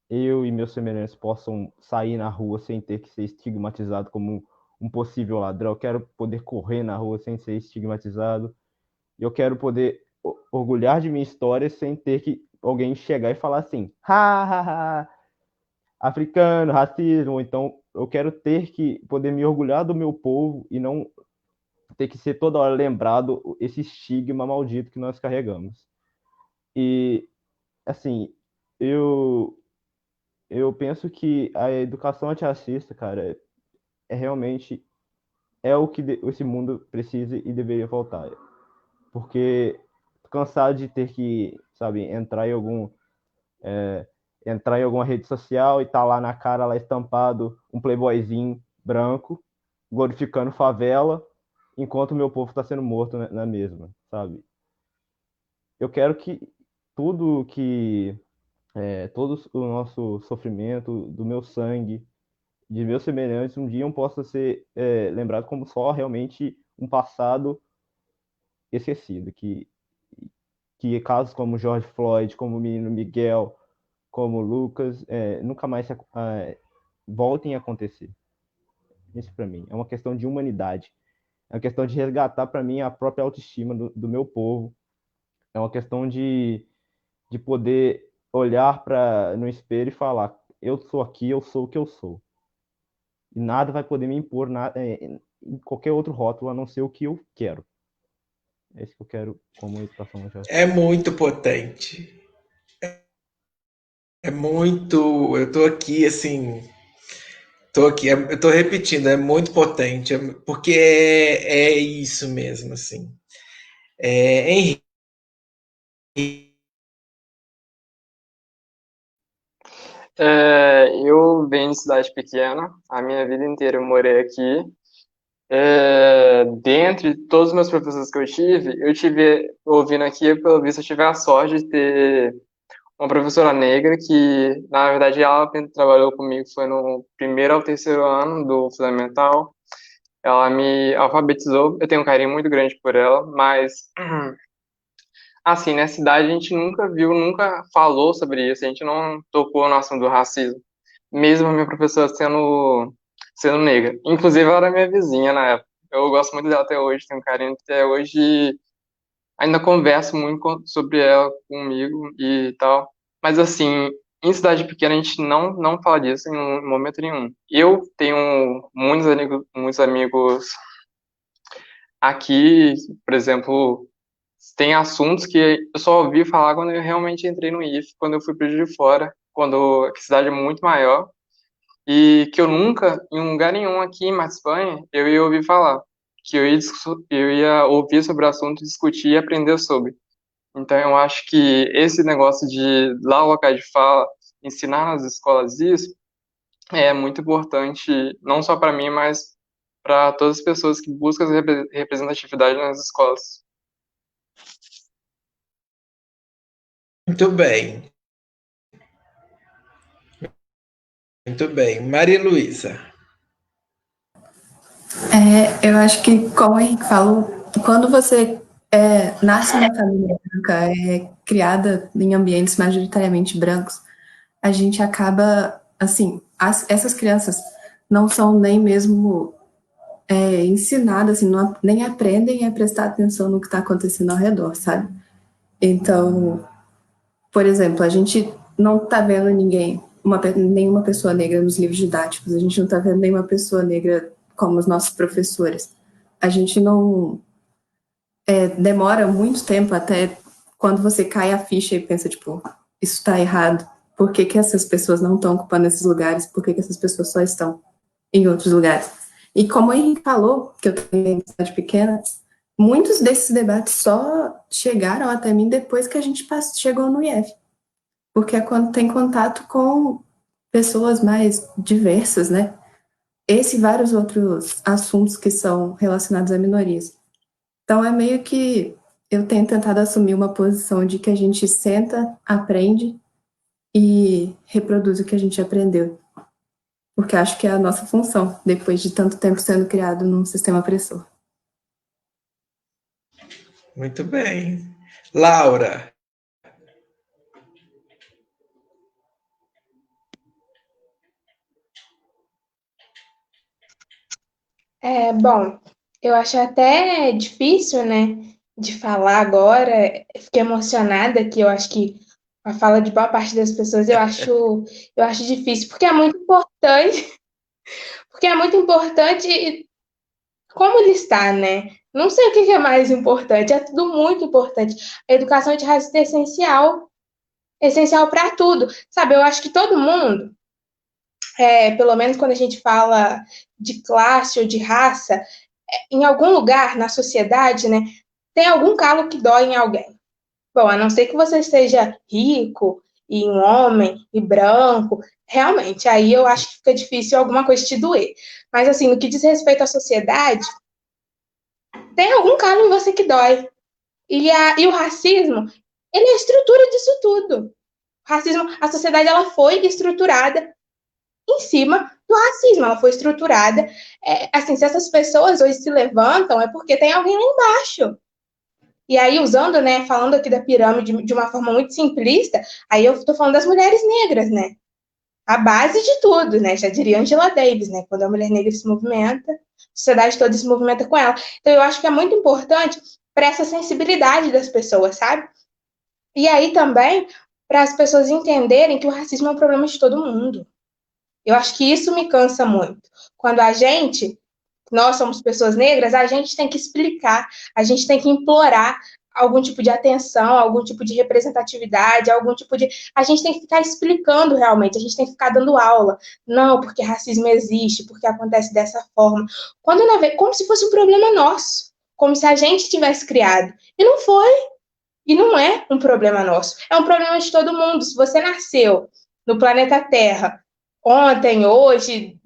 eu e meus semelhantes possam sair na rua sem ter que ser estigmatizado como um possível ladrão. Eu quero poder correr na rua sem ser estigmatizado. Eu quero poder orgulhar de minha história sem ter que alguém chegar e falar assim, ha, ha, ha, africano, racismo. Então, eu quero ter que poder me orgulhar do meu povo e não ter que ser toda hora lembrado esse estigma maldito que nós carregamos. E, assim, eu penso que a educação antirracista, cara, realmente o que esse mundo precisa e deveria faltar. Porque cansado de ter que, sabe, entrar em alguma rede social e tá lá na cara, lá estampado, um playboyzinho branco, glorificando favela, enquanto o meu povo está sendo morto na mesma, sabe? Eu quero que tudo que todo o nosso sofrimento, do meu sangue, de meus semelhantes, um dia possa ser lembrado como só realmente um passado esquecido, que casos como George Floyd, como o menino Miguel, como Lucas, nunca mais voltem a acontecer. Isso para mim é uma questão de humanidade, é uma questão de resgatar para mim a própria autoestima do meu povo, É uma questão de poder olhar no espelho e falar: eu sou aqui, eu sou o que eu sou. E nada vai poder me impor em qualquer outro rótulo a não ser o que eu quero. É isso que eu quero como educação no É muito potente. É muito. Eu tô aqui, assim. Tô aqui, eu tô repetindo, é muito potente, porque é isso mesmo, assim. Henrique, Eu venho de cidade pequena, a minha vida inteira eu morei aqui. Dentre todos os meus professores que eu tive, ouvindo aqui, pelo visto, eu tive a sorte de ter uma professora negra que, na verdade, ela trabalhou comigo, foi no primeiro ao terceiro ano do fundamental. Ela me alfabetizou, eu tenho um carinho muito grande por ela, mas, assim, nessa cidade a gente nunca viu, nunca falou sobre isso, a gente não tocou no assunto do racismo, mesmo a minha professora sendo negra. Inclusive, ela era minha vizinha na época. Eu gosto muito dela até hoje, tenho um carinho até hoje, e ainda converso muito sobre ela comigo e tal. Mas, assim, em cidade pequena a gente não fala disso em momento nenhum. Eu tenho muitos amigos aqui, por exemplo, tem assuntos que eu só ouvi falar quando eu realmente entrei no IF, quando eu fui para Juiz de Fora, quando a cidade é muito maior, e que eu nunca, em lugar nenhum aqui em Espanha, eu ia ouvir falar, que eu ia ouvir sobre o assunto, discutir e aprender sobre. Então eu acho que esse negócio de lá o local de fala, ensinar nas escolas isso, é muito importante, não só para mim, mas para todas as pessoas que buscam representatividade nas escolas. muito bem, muito bem. Maria Luísa. Eu acho que, como o Henrique falou, quando você nasce numa família branca, é criada em ambientes majoritariamente brancos, a gente acaba, assim, essas crianças não são nem mesmo ensinadas, assim, nem aprendem a prestar atenção no que está acontecendo ao redor, sabe? Então, por exemplo, a gente não está vendo nenhuma pessoa negra nos livros didáticos, a gente não está vendo nenhuma pessoa negra como os nossos professores. A gente não demora muito tempo até quando você cai a ficha e pensa, tipo, isso está errado. Por que essas pessoas não estão ocupando esses lugares? Por que essas pessoas só estão em outros lugares? E como o Henrique falou, que eu tenho em cidade pequena, muitos desses debates só chegaram até mim depois que a gente chegou no IF. Porque é quando tem contato com pessoas mais diversas, né? Esse e vários outros assuntos que são relacionados a minorias. Então, é meio que eu tenho tentado assumir uma posição de que a gente senta, aprende e reproduz o que a gente aprendeu. Porque acho que é a nossa função, depois de tanto tempo sendo criado num sistema opressor. Muito bem. Laura. Bom, eu acho até difícil, né, de falar agora. Fiquei emocionada, que eu acho que a fala de boa parte das pessoas eu acho difícil, porque é muito importante como listar, né? Não sei o que é mais importante, é tudo muito importante. A educação de raça é essencial para tudo, sabe? Eu acho que todo mundo, pelo menos quando a gente fala de classe ou de raça, em algum lugar na sociedade, né, tem algum calo que dói em alguém. Bom, a não ser que você seja rico e um homem e branco, realmente, aí eu acho que fica difícil alguma coisa te doer. Mas, assim, no que diz respeito à sociedade, tem algum calo em você que dói. E o racismo, ele é a estrutura disso tudo. O racismo, a sociedade, ela foi estruturada em cima do racismo, ela foi estruturada. Assim, se essas pessoas hoje se levantam, é porque tem alguém lá embaixo. E aí, usando, né, falando aqui da pirâmide de uma forma muito simplista, aí eu estou falando das mulheres negras, né? A base de tudo, né? Já diria Angela Davis, né? Quando a mulher negra se movimenta, a sociedade toda se movimenta com ela. Então, eu acho que é muito importante para essa sensibilidade das pessoas, sabe? E aí também para as pessoas entenderem que o racismo é um problema de todo mundo. Eu acho que isso me cansa muito. Quando nós somos pessoas negras, a gente tem que explicar, a gente tem que implorar algum tipo de atenção, algum tipo de representatividade, a gente tem que ficar explicando realmente, a gente tem que ficar dando aula. Não, porque racismo existe, porque acontece dessa forma. Quando na verdade, como se fosse um problema nosso, como se a gente tivesse criado. E não foi. E não é um problema nosso, é um problema de todo mundo. Se você nasceu no planeta Terra ontem, hoje,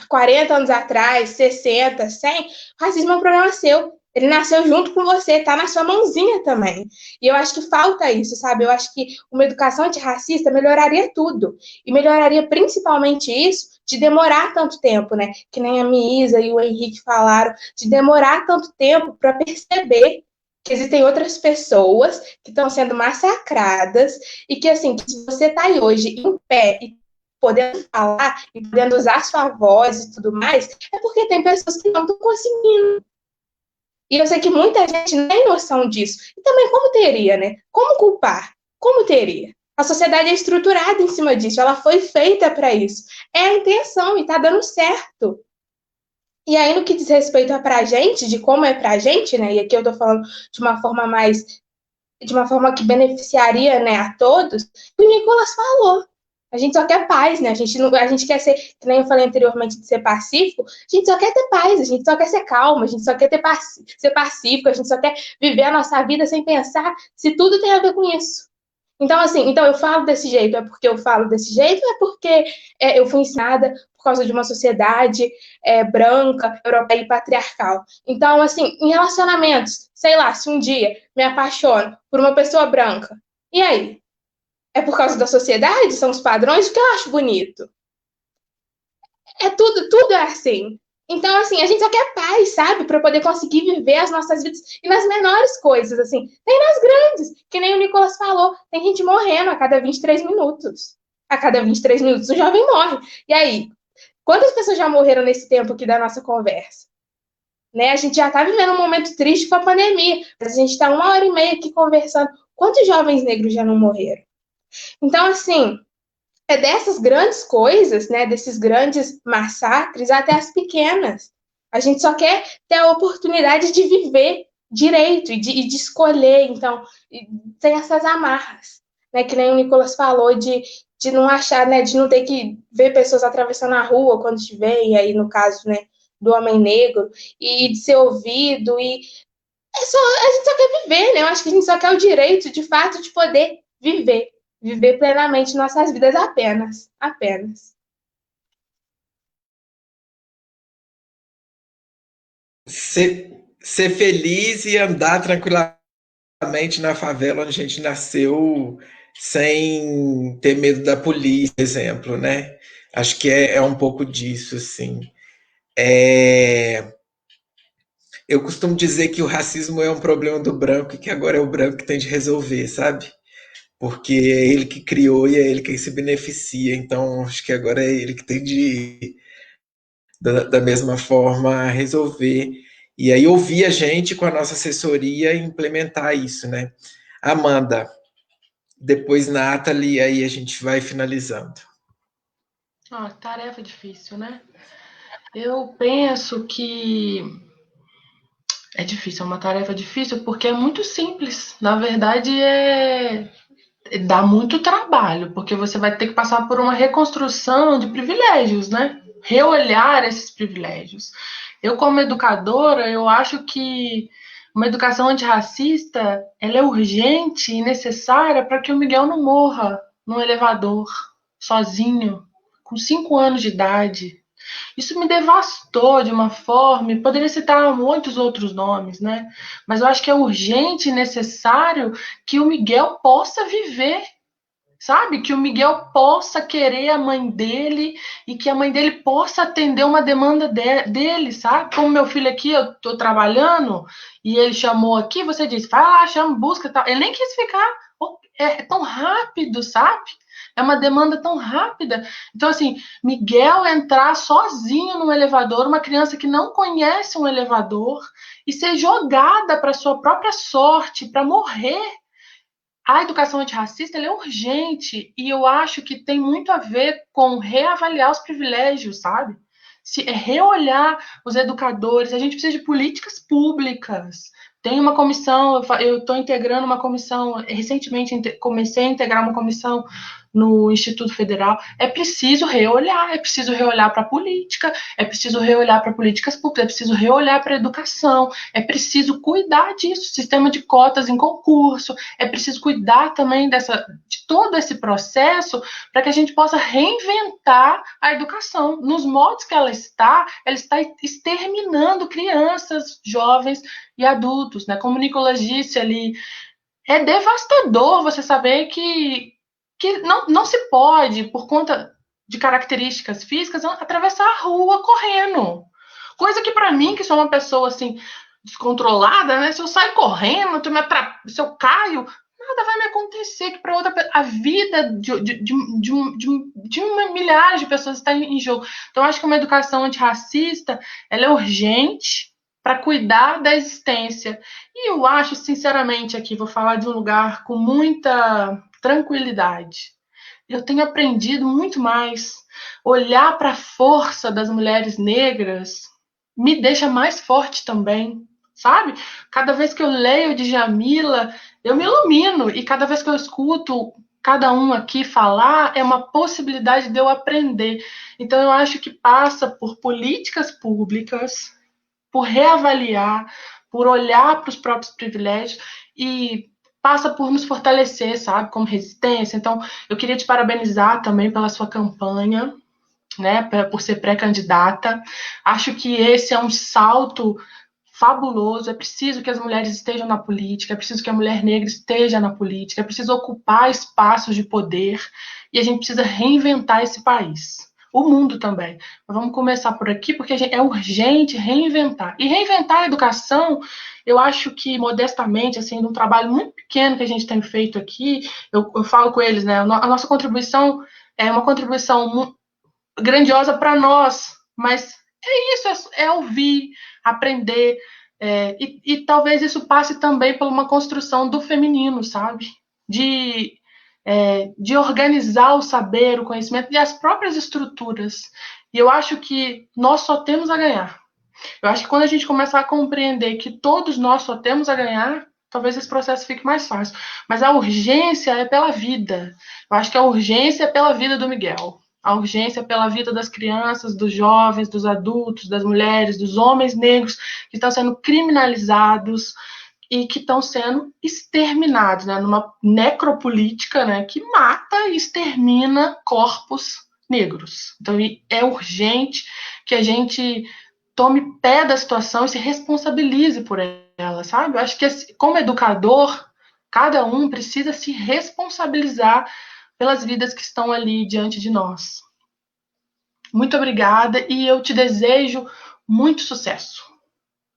40 anos atrás, 60, 100, o racismo é um problema seu. Ele nasceu junto com você, tá na sua mãozinha também. E eu acho que falta isso, sabe? Eu acho que uma educação antirracista melhoraria tudo. E melhoraria principalmente isso de demorar tanto tempo, né? Que nem a Miísa e o Henrique falaram, de demorar tanto tempo para perceber que existem outras pessoas que estão sendo massacradas e que, assim, que se você está aí hoje em pé e podendo falar e podendo usar sua voz e tudo mais, é porque tem pessoas que não estão conseguindo. E eu sei que muita gente não tem noção disso. E também como teria, né? Como culpar? Como teria? A sociedade é estruturada em cima disso, ela foi feita para isso. É a intenção e está dando certo. E aí, no que diz respeito a pra gente, de como é pra gente, né? E aqui eu tô falando de uma forma que beneficiaria, né, a todos, o Nicolas falou. A gente só quer paz, né? A gente quer ser, que nem eu falei anteriormente, de ser pacífico, a gente só quer ter paz, a gente só quer ser calma, a gente só quer ser pacífico, a gente só quer viver a nossa vida sem pensar se tudo tem a ver com isso. Então, assim, eu falo desse jeito, é porque eu falo desse jeito, é porque eu fui ensinada por causa de uma sociedade branca, europeia e patriarcal. Então, assim, em relacionamentos, sei lá, se um dia me apaixono por uma pessoa branca, e aí? É por causa da sociedade? São os padrões? O que eu acho bonito? Tudo é assim. Então, assim, a gente só quer paz, sabe? Para poder conseguir viver as nossas vidas e nas menores coisas, assim. Nem nas grandes, que nem o Nicolas falou. Tem gente morrendo a cada 23 minutos. A cada 23 minutos um jovem morre. E aí? Quantas pessoas já morreram nesse tempo aqui da nossa conversa? Né? A gente já está vivendo um momento triste com a pandemia. A gente está 1h30 aqui conversando. Quantos jovens negros já não morreram? Então, assim, é dessas grandes coisas, né, desses grandes massacres até as pequenas. A gente só quer ter a oportunidade de viver direito e de escolher, então, sem essas amarras, né, que nem o Nicolas falou, de não achar, né, de não ter que ver pessoas atravessando a rua quando estiver, e aí no caso, né, do homem negro, e de ser ouvido, e a gente só quer viver, né, eu acho que a gente só quer o direito, de fato, de poder viver plenamente nossas vidas apenas. Ser feliz e andar tranquilamente na favela onde a gente nasceu, sem ter medo da polícia, por exemplo, né? Acho que é um pouco disso, assim. Eu costumo dizer que o racismo é um problema do branco e que agora é o branco que tem de resolver, sabe? Porque é ele que criou e é ele quem se beneficia, então acho que agora é ele que tem de, da mesma forma, resolver. E aí ouvir a gente com a nossa assessoria e implementar isso, né? Amanda, depois Nathalie, aí a gente vai finalizando. Tarefa difícil, né? Eu penso que é difícil, é uma tarefa difícil porque é muito simples. Na verdade, dá muito trabalho, porque você vai ter que passar por uma reconstrução de privilégios, né? Reolhar esses privilégios. Eu, como educadora, eu acho que uma educação antirracista, ela é urgente e necessária para que o Miguel não morra num elevador, sozinho, com 5 anos de idade. Isso me devastou de uma forma, e poderia citar muitos outros nomes, né? Mas eu acho que é urgente e necessário que o Miguel possa viver, sabe? Que o Miguel possa querer a mãe dele e que a mãe dele possa atender uma demanda dele, sabe? Como meu filho aqui, eu tô trabalhando e ele chamou aqui, você disse, vai lá, chama, busca, tal. Ele nem quis ficar, é tão rápido, sabe? É uma demanda tão rápida. Então, assim, Miguel entrar sozinho no elevador, uma criança que não conhece um elevador, e ser jogada para sua própria sorte, para morrer. A educação antirracista ela é urgente e eu acho que tem muito a ver com reavaliar os privilégios, sabe? Se é reolhar os educadores, a gente precisa de políticas públicas. Tem uma comissão, eu estou integrando uma comissão, recentemente comecei a integrar uma comissão no Instituto Federal. É preciso reolhar para a política, é preciso reolhar para políticas públicas, é preciso reolhar para a educação, é preciso cuidar disso, sistema de cotas em concurso, é preciso cuidar também de todo esse processo para que a gente possa reinventar a educação. Nos moldes que ela está exterminando crianças, jovens e adultos, né? Como o Nicolas disse ali, é devastador você saber que não se pode, por conta de características físicas, atravessar a rua correndo. Coisa que para mim, que sou uma pessoa assim descontrolada, né? Se eu sair correndo, se eu caio, nada vai me acontecer, que para outra a vida de milhares de pessoas está em jogo. Então, eu acho que uma educação antirracista ela é urgente para cuidar da existência. E eu acho, sinceramente, aqui, vou falar de um lugar com muita tranquilidade. Eu tenho aprendido muito mais. Olhar para a força das mulheres negras me deixa mais forte também, sabe? Cada vez que eu leio de Djamila, eu me ilumino. E cada vez que eu escuto cada um aqui falar, é uma possibilidade de eu aprender. Então, eu acho que passa por políticas públicas, por reavaliar, por olhar para os próprios privilégios e passa por nos fortalecer, sabe, como resistência. Então, eu queria te parabenizar também pela sua campanha, né, por ser pré-candidata. Acho que esse é um salto fabuloso. É preciso que as mulheres estejam na política, é preciso que a mulher negra esteja na política, é preciso ocupar espaços de poder e a gente precisa reinventar esse país. O mundo também. Mas vamos começar por aqui, porque é urgente reinventar. E reinventar a educação, eu acho que, modestamente, assim, de um trabalho muito pequeno que a gente tem feito aqui, eu falo com eles, né? A nossa contribuição é uma contribuição grandiosa para nós, mas é isso, é ouvir, aprender, e talvez isso passe também por uma construção do feminino, sabe? De organizar o saber, o conhecimento e as próprias estruturas. E eu acho que nós só temos a ganhar. Eu acho que quando a gente começar a compreender que todos nós só temos a ganhar, talvez esse processo fique mais fácil. Mas a urgência é pela vida. Eu acho que a urgência é pela vida do Miguel. A urgência é pela vida das crianças, dos jovens, dos adultos, das mulheres, dos homens negros que estão sendo criminalizados e que estão sendo exterminados, né, numa necropolítica, né, que mata e extermina corpos negros. Então, é urgente que a gente tome pé da situação e se responsabilize por ela, sabe? Eu acho que, como educador, cada um precisa se responsabilizar pelas vidas que estão ali diante de nós. Muito obrigada e eu te desejo muito sucesso.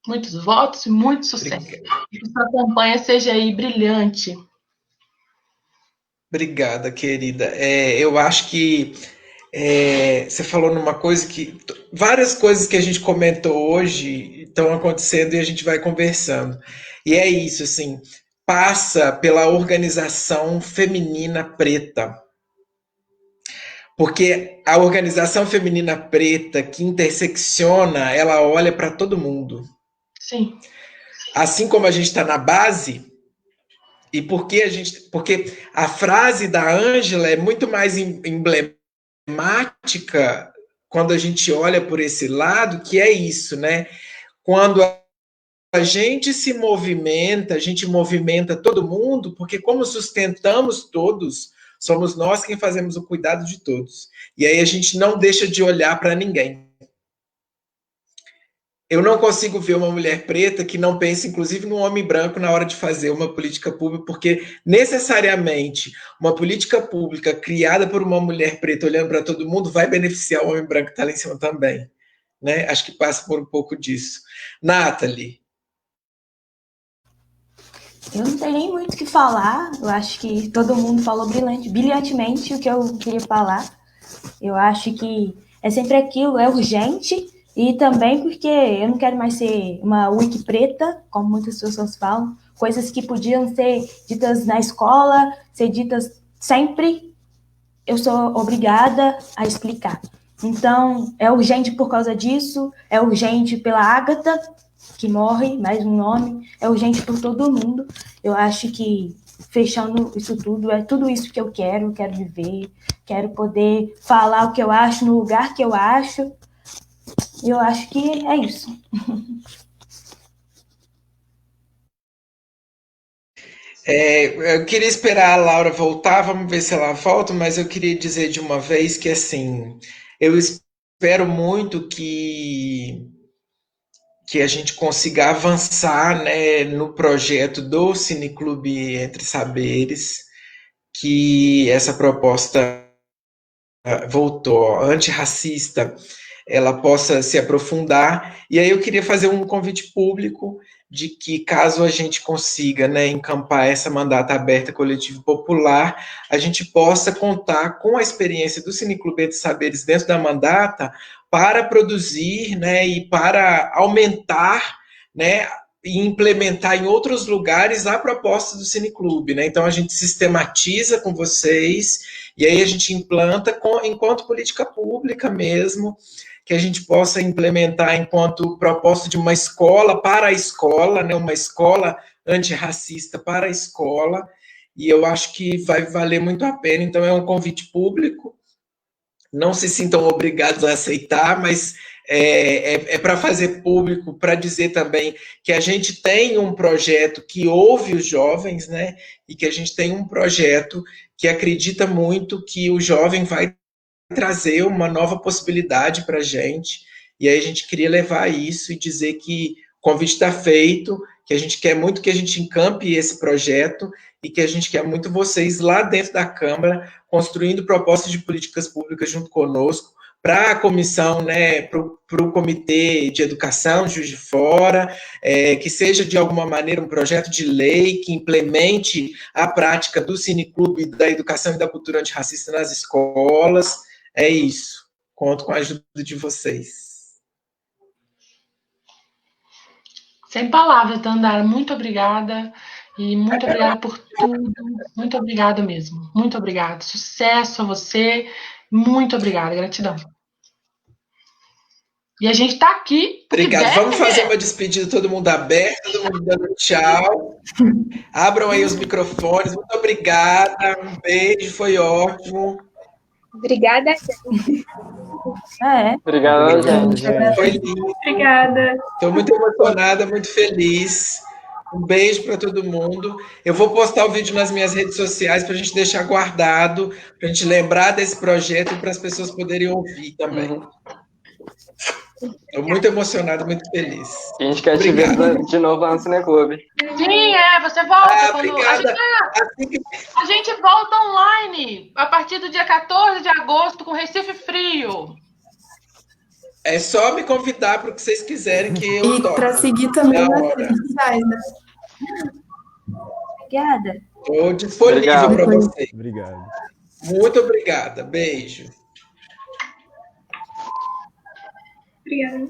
Muitos votos e muito sucesso. Que sua campanha seja aí brilhante. Obrigada, querida. Eu acho que você falou numa coisa que várias coisas que a gente comentou hoje estão acontecendo e a gente vai conversando. E é isso, assim, passa pela organização feminina preta. Porque a organização feminina preta que intersecciona, ela olha para todo mundo. Sim. Assim como a gente está na base, e porque a frase da Ângela é muito mais emblemática quando a gente olha por esse lado, que é isso, né? Quando a gente se movimenta, a gente movimenta todo mundo, porque como sustentamos todos, somos nós quem fazemos o cuidado de todos. E aí a gente não deixa de olhar para ninguém. Eu não consigo ver uma mulher preta que não pense, inclusive, no homem branco na hora de fazer uma política pública, porque necessariamente uma política pública criada por uma mulher preta olhando para todo mundo vai beneficiar o homem branco que está lá em cima também. Né? Acho que passa por um pouco disso. Nathalie. Eu não tenho nem muito o que falar. Eu acho que todo mundo falou brilhantemente o que eu queria falar. Eu acho que é sempre aquilo, é urgente, e também porque eu não quero mais ser uma wiki preta, como muitas pessoas falam, coisas que podiam ser ditas na escola, ser ditas sempre, eu sou obrigada a explicar. Então, é urgente por causa disso, é urgente pela Ágata, que morre, mais um nome, é urgente por todo mundo. Eu acho que, fechando isso tudo, é tudo isso que eu quero viver, quero poder falar o que eu acho no lugar que eu acho. Eu acho que é isso. Eu queria esperar a Laura voltar, vamos ver se ela volta, mas eu queria dizer de uma vez que, assim, eu espero muito que a gente consiga avançar, né, no projeto do Cineclube Entre Saberes, que essa proposta voltou antirracista, ela possa se aprofundar. E aí eu queria fazer um convite público de que, caso a gente consiga, né, encampar essa mandata aberta coletivo popular, a gente possa contar com a experiência do Cineclube de Saberes dentro da mandata para produzir, né, e para aumentar, né, e implementar em outros lugares a proposta do Cineclube, né? Então a gente sistematiza com vocês e aí a gente implanta enquanto política pública mesmo, que a gente possa implementar enquanto proposta de uma escola para a escola, né? Uma escola antirracista para a escola, e eu acho que vai valer muito a pena. Então é um convite público, não se sintam obrigados a aceitar, mas é para fazer público, para dizer também que a gente tem um projeto que ouve os jovens, né? E que a gente tem um projeto que acredita muito que o jovem vai trazer uma nova possibilidade para a gente. E aí a gente queria levar isso e dizer que o convite está feito, que a gente quer muito que a gente encampe esse projeto e que a gente quer muito vocês lá dentro da Câmara, construindo propostas de políticas públicas junto conosco, para a comissão, né, para o Comitê de Educação de Juiz de Fora, que seja de alguma maneira um projeto de lei que implemente a prática do Cineclube, da educação e da cultura antirracista nas escolas. É isso. Conto com a ajuda de vocês. Sem palavras, Dandara. Muito obrigada. E muito obrigada por tudo. Muito obrigada mesmo. Muito obrigada. Sucesso a você. Muito obrigada. Gratidão. E a gente está aqui. Obrigado. Vamos fazer uma despedida, todo mundo aberto, todo mundo dando tchau. Abram aí os microfones. Muito obrigada. Um beijo, foi ótimo. Obrigada. Obrigada, gente. Foi lindo. Obrigada. Estou muito emocionada, muito feliz. Um beijo para todo mundo. Eu vou postar o vídeo nas minhas redes sociais para a gente deixar guardado, para a gente lembrar desse projeto e para as pessoas poderem ouvir também. Estou muito emocionado, muito feliz. E a gente quer te ver de novo lá no Cineclube. Sim, você volta. Obrigada. A gente volta online a partir do dia 14 de agosto com Recife Frio. É só me convidar para o que vocês quiserem que eu E toco. para seguir também nas redes sociais, né? Obrigada. Estou disponível para vocês. Obrigado. Muito obrigada. Beijo. Obrigada.